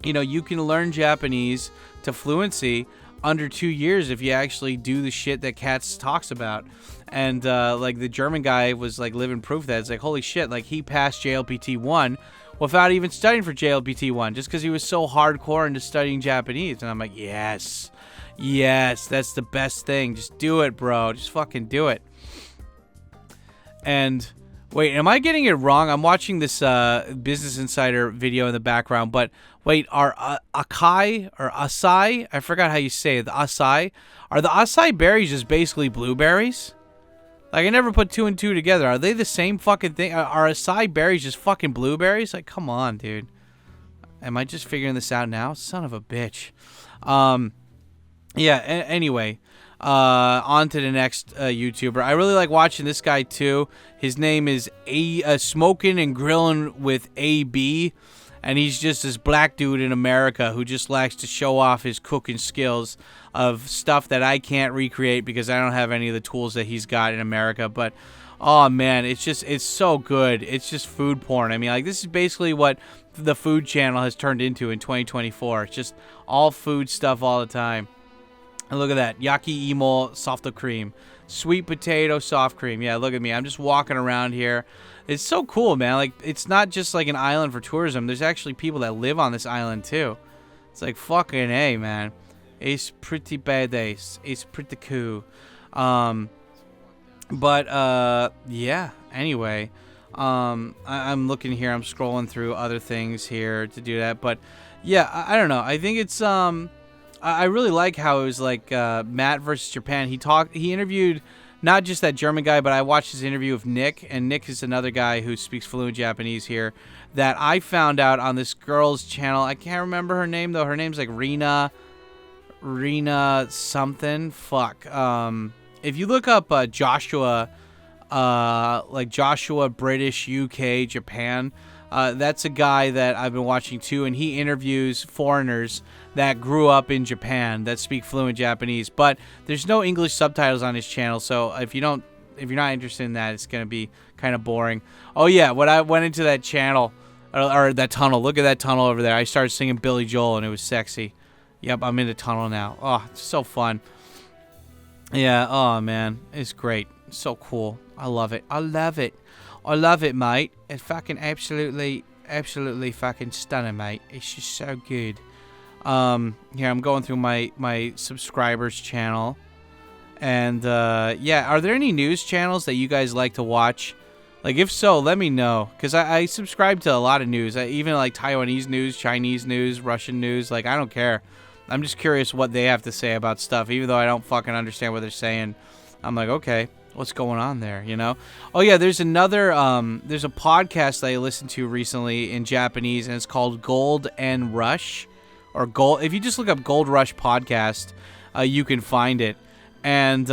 you can learn Japanese to fluency under 2 years if you actually do the shit that Katz talks about. And like the German guy was like living proof that it's like, holy shit, like he passed JLPT 1 without even studying for JLPT 1 just because he was so hardcore into studying Japanese. And I'm like, yes, that's the best thing. Just do it, bro. Just fucking do it. And wait, am I getting it wrong? I'm watching this Business Insider video in the background, but wait, are acai or acai? I forgot how you say it. The acai? Are the acai berries just basically blueberries? Like, I never put two and two together. Are they the same fucking thing? Are acai berries just fucking blueberries? Like, come on, dude. Am I just figuring this out now? Son of a bitch. Yeah, anyway. On to the next YouTuber. I really like watching this guy too. His name is Smoking and Grilling with AB, and he's just this black dude in America who just likes to show off his cooking skills of stuff that I can't recreate because I don't have any of the tools that he's got in America. But oh man, it's so good. It's just food porn. I mean, like, this is basically what the food channel has turned into in 2024. It's just all food stuff all the time. And look at that. Yaki imo soft cream. Sweet potato soft cream. Yeah, look at me. I'm just walking around here. It's so cool, man. Like, it's not just like an island for tourism. There's actually people that live on this island, too. It's like, fucking A, man. It's pretty badass. It's pretty cool. Yeah. Anyway. I'm looking here. I'm scrolling through other things here to do that. But, yeah, I don't know. I think it's, I really like how it was like Matt versus Japan. He interviewed not just that German guy, but I watched his interview with Nick, and Nick is another guy who speaks fluent Japanese here that I found out on this girl's channel. I can't remember her name though. Her name's like Rena something. Fuck. If you look up Joshua, like Joshua British UK Japan, that's a guy that I've been watching too, and he interviews foreigners that grew up in Japan that speak fluent Japanese. But there's no English subtitles on his channel, so if you're not interested in that, it's gonna be kind of boring. Oh yeah, when I went into that channel or that tunnel, look at that tunnel over there. I started singing Billy Joel, and it was sexy. Yep, I'm in the tunnel now. Oh, it's so fun. Yeah. Oh man, it's great. It's so cool. I love it. I love it, mate. It's fucking absolutely fucking stunning, mate. It's just so good. Here, I'm going through my subscribers channel. And, yeah, are there any news channels that you guys like to watch? Like, if so, let me know. Because I subscribe to a lot of news. Even, like, Taiwanese news, Chinese news, Russian news. Like, I don't care. I'm just curious what they have to say about stuff. Even though I don't fucking understand what they're saying. I'm like, okay. What's going on there, you know? Oh, yeah, there's another, there's a podcast that I listened to recently in Japanese, and it's called Gold and Rush, or Gold. If you just look up Gold Rush podcast, you can find it. And,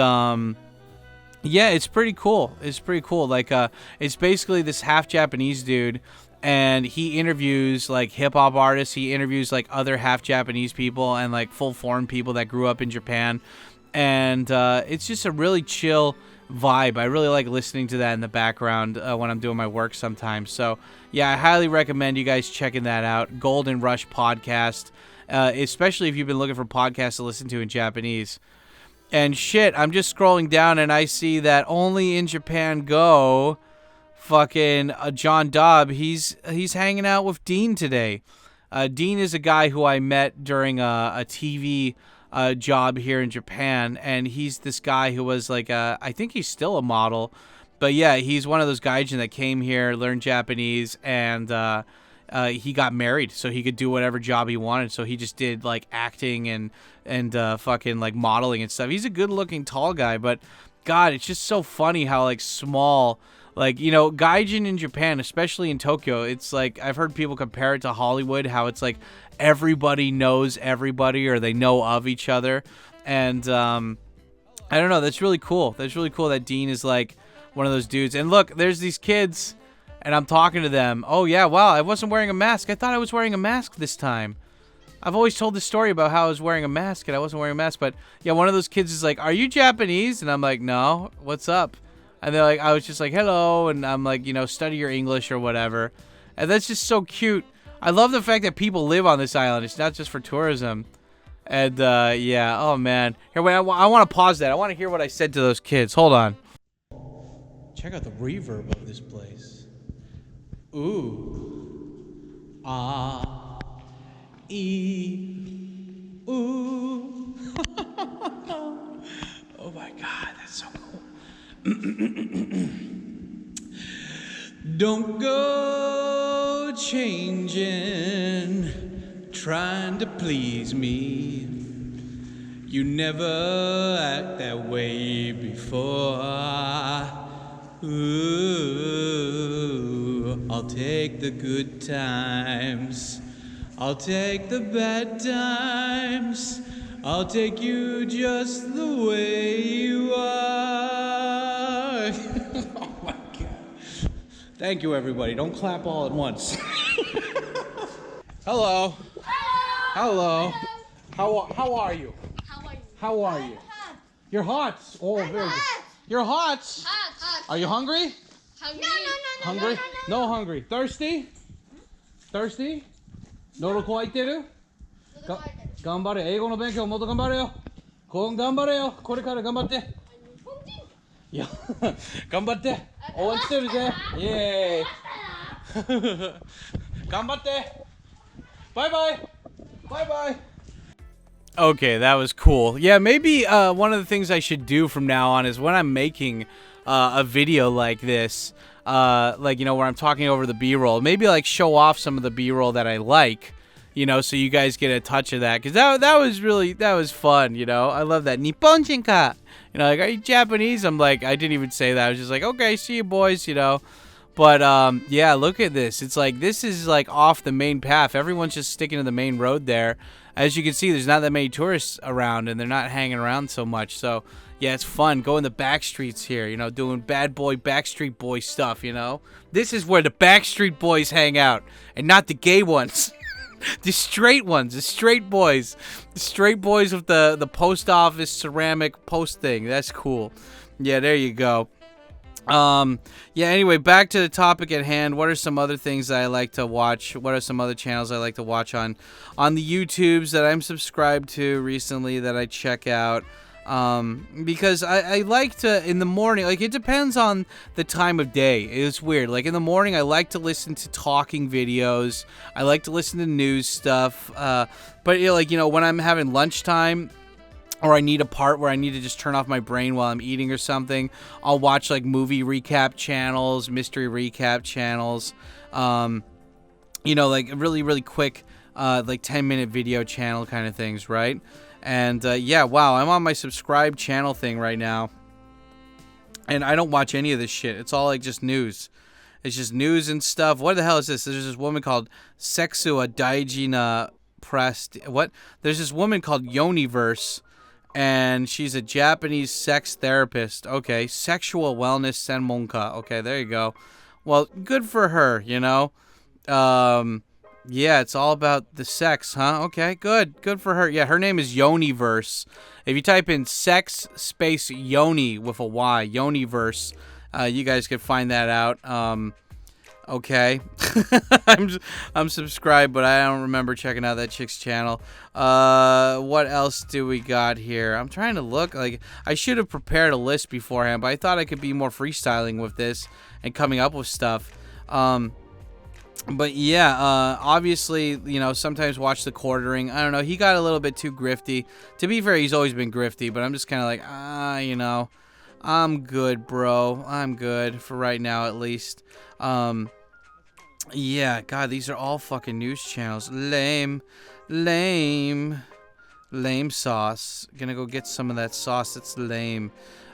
yeah, it's pretty cool. It's pretty cool. Like, it's basically this half Japanese dude, and he interviews, like, hip-hop artists. He interviews, like, other half Japanese people and, like, full foreign people that grew up in Japan. And, it's just a really chill vibe. I really like listening to that in the background when I'm doing my work sometimes. So yeah, I highly recommend you guys checking that out. Golden Rush podcast, especially if you've been looking for podcasts to listen to in Japanese. And shit, I'm just scrolling down and I see that Only in Japan Go, fucking John Dobb, he's hanging out with Dean today. Dean is a guy who I met during a TV job here in Japan, and he's this guy who was like I think he's still a model, but yeah, he's one of those gaijin that came here, learned Japanese, and he got married so he could do whatever job he wanted. So he just did like acting and fucking like modeling and stuff. He's a good looking tall guy, but God, it's just so funny how like small Like, you know, gaijin in Japan, especially in Tokyo, it's like I've heard people compare it to Hollywood, how it's like everybody knows everybody or they know of each other. And I don't know, that's really cool. That's really cool that Dean is like one of those dudes. And look, there's these kids and I'm talking to them. Oh yeah, wow, I wasn't wearing a mask. I thought I was wearing a mask this time. I've always told this story about how I was wearing a mask and I wasn't wearing a mask, but yeah, one of those kids is like, "Are you Japanese?" And I'm like, "No, what's up?" And they're like, I was just like, "Hello," and I'm like, you know, study your English or whatever. And that's just so cute. I love the fact that people live on this island. It's not just for tourism. And yeah, oh man. Here, wait, I want to pause that. I want to hear what I said to those kids. Hold on. Check out the reverb of this place. Ooh. Ah. Ooh. Oh my God, that's so cool. Don't go changing, trying to please me. You never act that way before. Ooh, I'll take the good times. I'll take the bad times. I'll take you just the way you are. Oh my God. Thank you, everybody. Don't clap all at once. Hello. Hello. How are you? How are you? You're hot. Oh, very good. You're hot. Are you hungry? Hungry? No hungry. Thirsty? Thirsty? 喉乾いてる？頑張れ。英語の勉強もっと頑張れよ。頑張れよ。これから頑張って。いや、頑張って。応援してるぜ。イエーイ。頑張って。バイバイ。バイバイ。Okay, that was cool. Yeah, maybe one of the things I should do from now on is when I'm making a video like this, like, you know, where I'm talking over the B-roll, maybe like show off some of the B-roll that I like, you know, so you guys get a touch of that, because that was fun, you know. I love that. Nipponjin ka, you know, like, are you Japanese? I'm like, I didn't even say that. I was just like, okay, see you boys, you know. But yeah, look at this. It's like, this is like off the main path. Everyone's just sticking to the main road there. As you can see, there's not that many tourists around, and they're not hanging around so much. So yeah, it's fun going the back streets here, you know, doing bad boy, Backstreet Boy stuff, you know. This is where the Backstreet Boys hang out, and not the gay ones. The straight ones, the straight boys. The straight boys with the post office ceramic post thing. That's cool. Yeah, there you go. Yeah, anyway, back to the topic at hand. What are some other things that I like to watch? What are some other channels I like to watch on the YouTubes that I'm subscribed to recently that I check out? Because I like to, in the morning, like, it depends on the time of day. It's weird. Like, in the morning, I like to listen to talking videos. I like to listen to news stuff. But, you know, like, you know, when I'm having lunchtime, or I need a part where I need to just turn off my brain while I'm eating or something, I'll watch like movie recap channels, mystery recap channels, you know, like really, really quick, like 10-minute video channel kind of things, right? And yeah, wow, I'm on my subscribe channel thing right now, and I don't watch any of this shit. It's all like just news. It's just news and stuff. What the hell is this? There's this woman called Sexua Daijina Pressed. What? There's this woman called Yoniverse, and she's a Japanese sex therapist. Okay, sexual wellness senmonka. Okay, there you go. Well, good for her, you know. Yeah, it's all about the sex, huh? Okay, good. Good for her. Yeah, her name is Yoniverse. If you type in sex space Yoni with a Y, Yoniverse, you guys can find that out. Okay. I'm subscribed, but I don't remember checking out that chick's channel. What else do we got here? I'm trying to look. Like, I should have prepared a list beforehand, but I thought I could be more freestyling with this and coming up with stuff. But yeah, obviously, you know, sometimes watch the quartering. I don't know. He got a little bit too grifty. To be fair, he's always been grifty, but I'm just kind of like, you know, I'm good, bro. I'm good for right now, at least. Yeah, God, these are all fucking news channels. Lame sauce. Gonna go get some of that sauce. It's lame.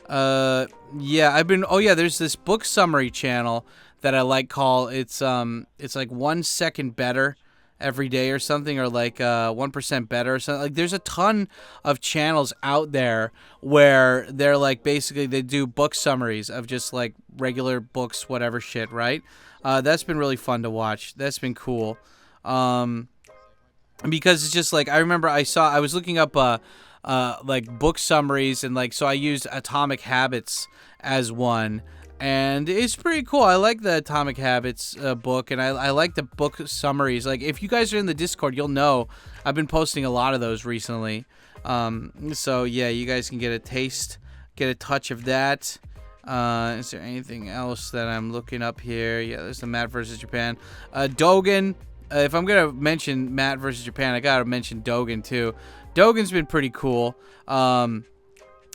Yeah, I've been. Oh yeah, there's this book summary channel that I like. It's like 1 second better every day or something, or like 1% better or something. Like there's a ton of channels out there where they're like basically they do book summaries of just like regular books, whatever shit, right? That's been really fun to watch. That's been cool. Because it's just like I remember I was looking up like book summaries, and like so I used Atomic Habits as one, and it's pretty cool. I like the Atomic Habits book, and I like the book summaries. Like if you guys are in the Discord, you'll know I've been posting a lot of those recently. So yeah, you guys can get a touch of that. Is there anything else that I'm looking up here? Yeah, there's the Matt versus Japan. Dogen. If I'm gonna mention Matt versus Japan, I gotta mention Dogen too. Dogen's been pretty cool. Yeah,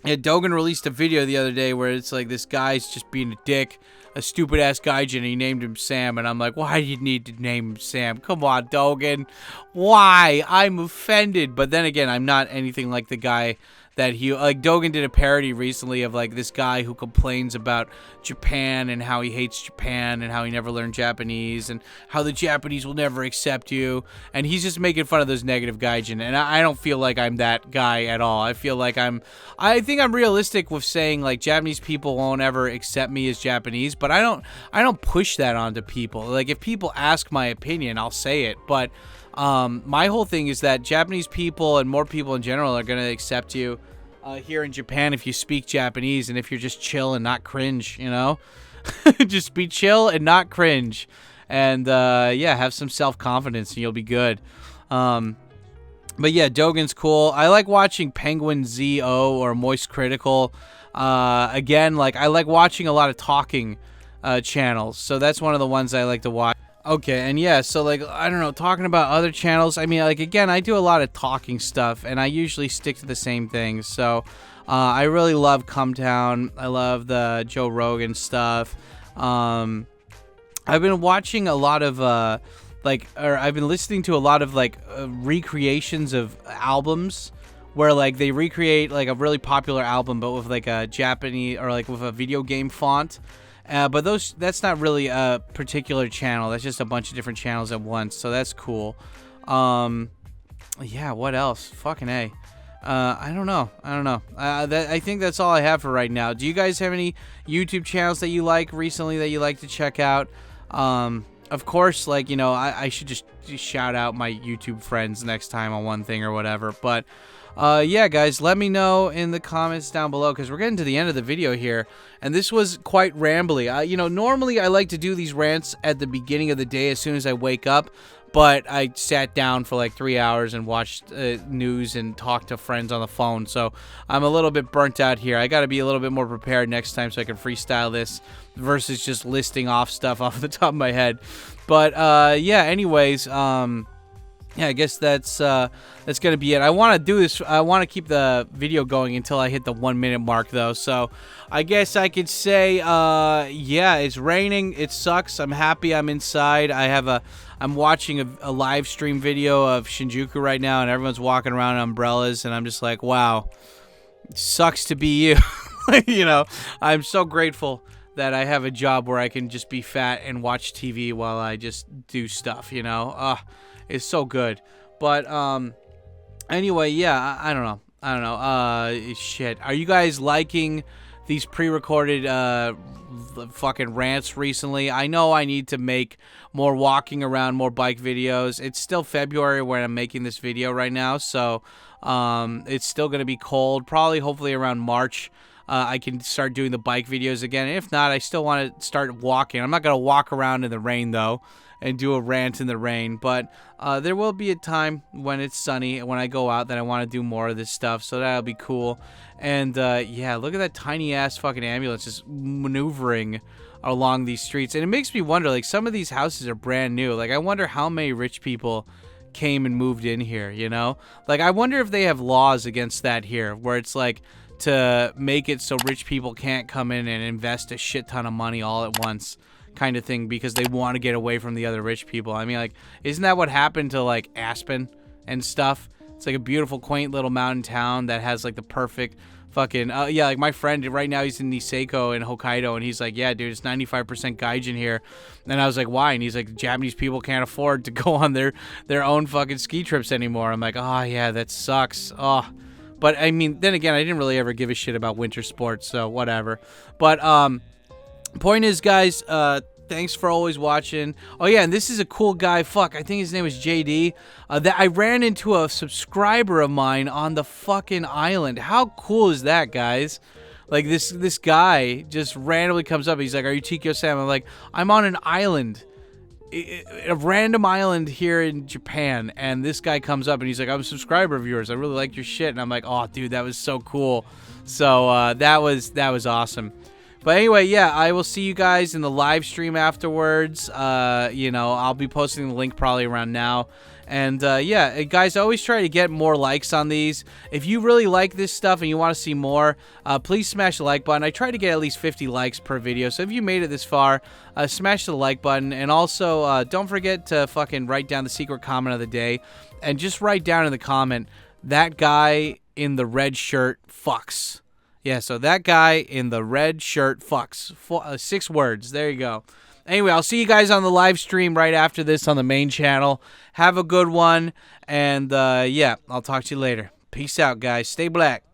Dogen released a video the other day where it's like this guy's just being a dick, a stupid ass gaijin, and he named him Sam, and I'm like, why do you need to name him Sam? Come on, Dogen. Why? I'm offended. But then again, I'm not anything like the guy that Dogen did a parody recently of like this guy who complains about Japan and how he hates Japan and how he never learned Japanese and how the Japanese will never accept you, and he's just making fun of those negative gaijin, and I don't feel like I'm that guy at all. I feel like I think I'm realistic with saying like Japanese people won't ever accept me as Japanese, but I don't push that onto people. Like if people ask my opinion, I'll say it, but my whole thing is that Japanese people and more people in general are going to accept you here in Japan if you speak Japanese and if you're just chill and not cringe, you know? Just be chill and not cringe. And, yeah, have some self-confidence and you'll be good. But yeah, Dogen's cool. I like watching Penguin ZO or Moist Critical. Again, like, I like watching a lot of talking channels. So that's one of the ones I like to watch. Okay, and yeah, so like, I don't know, talking about other channels, I mean, like, again, I do a lot of talking stuff, and I usually stick to the same things, so, I really love Cumtown, I love the Joe Rogan stuff, I've been watching a lot of, I've been listening to a lot of, like, recreations of albums, where, like, they recreate, like, a really popular album, but with, like, a Japanese, or, like, with a video game font. But that's not really a particular channel. That's just a bunch of different channels at once. So that's cool. Yeah, what else? Fucking A. I don't know. I think that's all I have for right now. Do you guys have any YouTube channels that you like recently that you like to check out? Of course, like, you know, I should just shout out my YouTube friends next time on one thing or whatever. But yeah, guys, let me know in the comments down below, because we're getting to the end of the video here, and this was quite rambly. You know, normally I like to do these rants at the beginning of the day as soon as I wake up, but I sat down for like 3 hours and watched news and talked to friends on the phone, so I'm a little bit burnt out here. I got to be a little bit more prepared next time so I can freestyle this versus just listing off stuff off the top of my head. But yeah, anyways, yeah, I guess that's gonna be it. I want to do this. I want to keep the video going until I hit the 1 minute mark, though. So I guess I could say, yeah, it's raining. It sucks. I'm happy I'm inside. I'm watching a live stream video of Shinjuku right now, and everyone's walking around in umbrellas, and I'm just like, wow, sucks to be you. You know, I'm so grateful that I have a job where I can just be fat and watch TV while I just do stuff. You know, it's so good. But anyway, yeah, I don't know. Shit. Are you guys liking these pre-recorded fucking rants recently? I know I need to make more walking around, more bike videos. It's still February when I'm making this video right now, so it's still gonna be cold. Probably, hopefully around March, I can start doing the bike videos again. And if not, I still want to start walking. I'm not gonna walk around in the rain though and do a rant in the rain, but there will be a time when it's sunny and when I go out that I want to do more of this stuff, so that'll be cool. And yeah, look at that tiny ass fucking ambulance just maneuvering along these streets, and it makes me wonder, like, some of these houses are brand new. Like, I wonder how many rich people came and moved in here, you know? Like, I wonder if they have laws against that here, where it's like to make it so rich people can't come in and invest a shit ton of money all at once, kind of thing, because they want to get away from the other rich people. I mean, like, isn't that what happened to, like, Aspen and stuff? It's like a beautiful, quaint little mountain town that has, like, the perfect Fucking, yeah, like my friend right now, he's in Niseko in Hokkaido, and he's like, yeah, dude, it's 95% gaijin here. And I was like, why? And he's like, Japanese people can't afford to go on their own fucking ski trips anymore. I'm like, oh, yeah, that sucks. Oh. But, I mean, then again, I didn't really ever give a shit about winter sports, so whatever. But, point is, guys, thanks for always watching. Oh, yeah, and this is a cool guy. Fuck, I think his name is JD. That I ran into a subscriber of mine on the fucking island. How cool is that, guys? Like, this guy just randomly comes up. He's like, are you Tkyo-san? I'm like, I'm on an island. A random island here in Japan. And this guy comes up and he's like, I'm a subscriber of yours. I really like your shit. And I'm like, oh, dude, that was so cool. So, that was awesome. But anyway, yeah, I will see you guys in the live stream afterwards. You know, I'll be posting the link probably around now. And, yeah, guys, I always try to get more likes on these. If you really like this stuff and you want to see more, please smash the like button. I try to get at least 50 likes per video. So if you made it this far, smash the like button. And also, don't forget to fucking write down the secret comment of the day. And just write down in the comment, that guy in the red shirt fucks. Yeah, so that guy in the red shirt fucks. 6 words. There you go. Anyway, I'll see you guys on the live stream right after this on the main channel. Have a good one. And, yeah, I'll talk to you later. Peace out, guys. Stay black.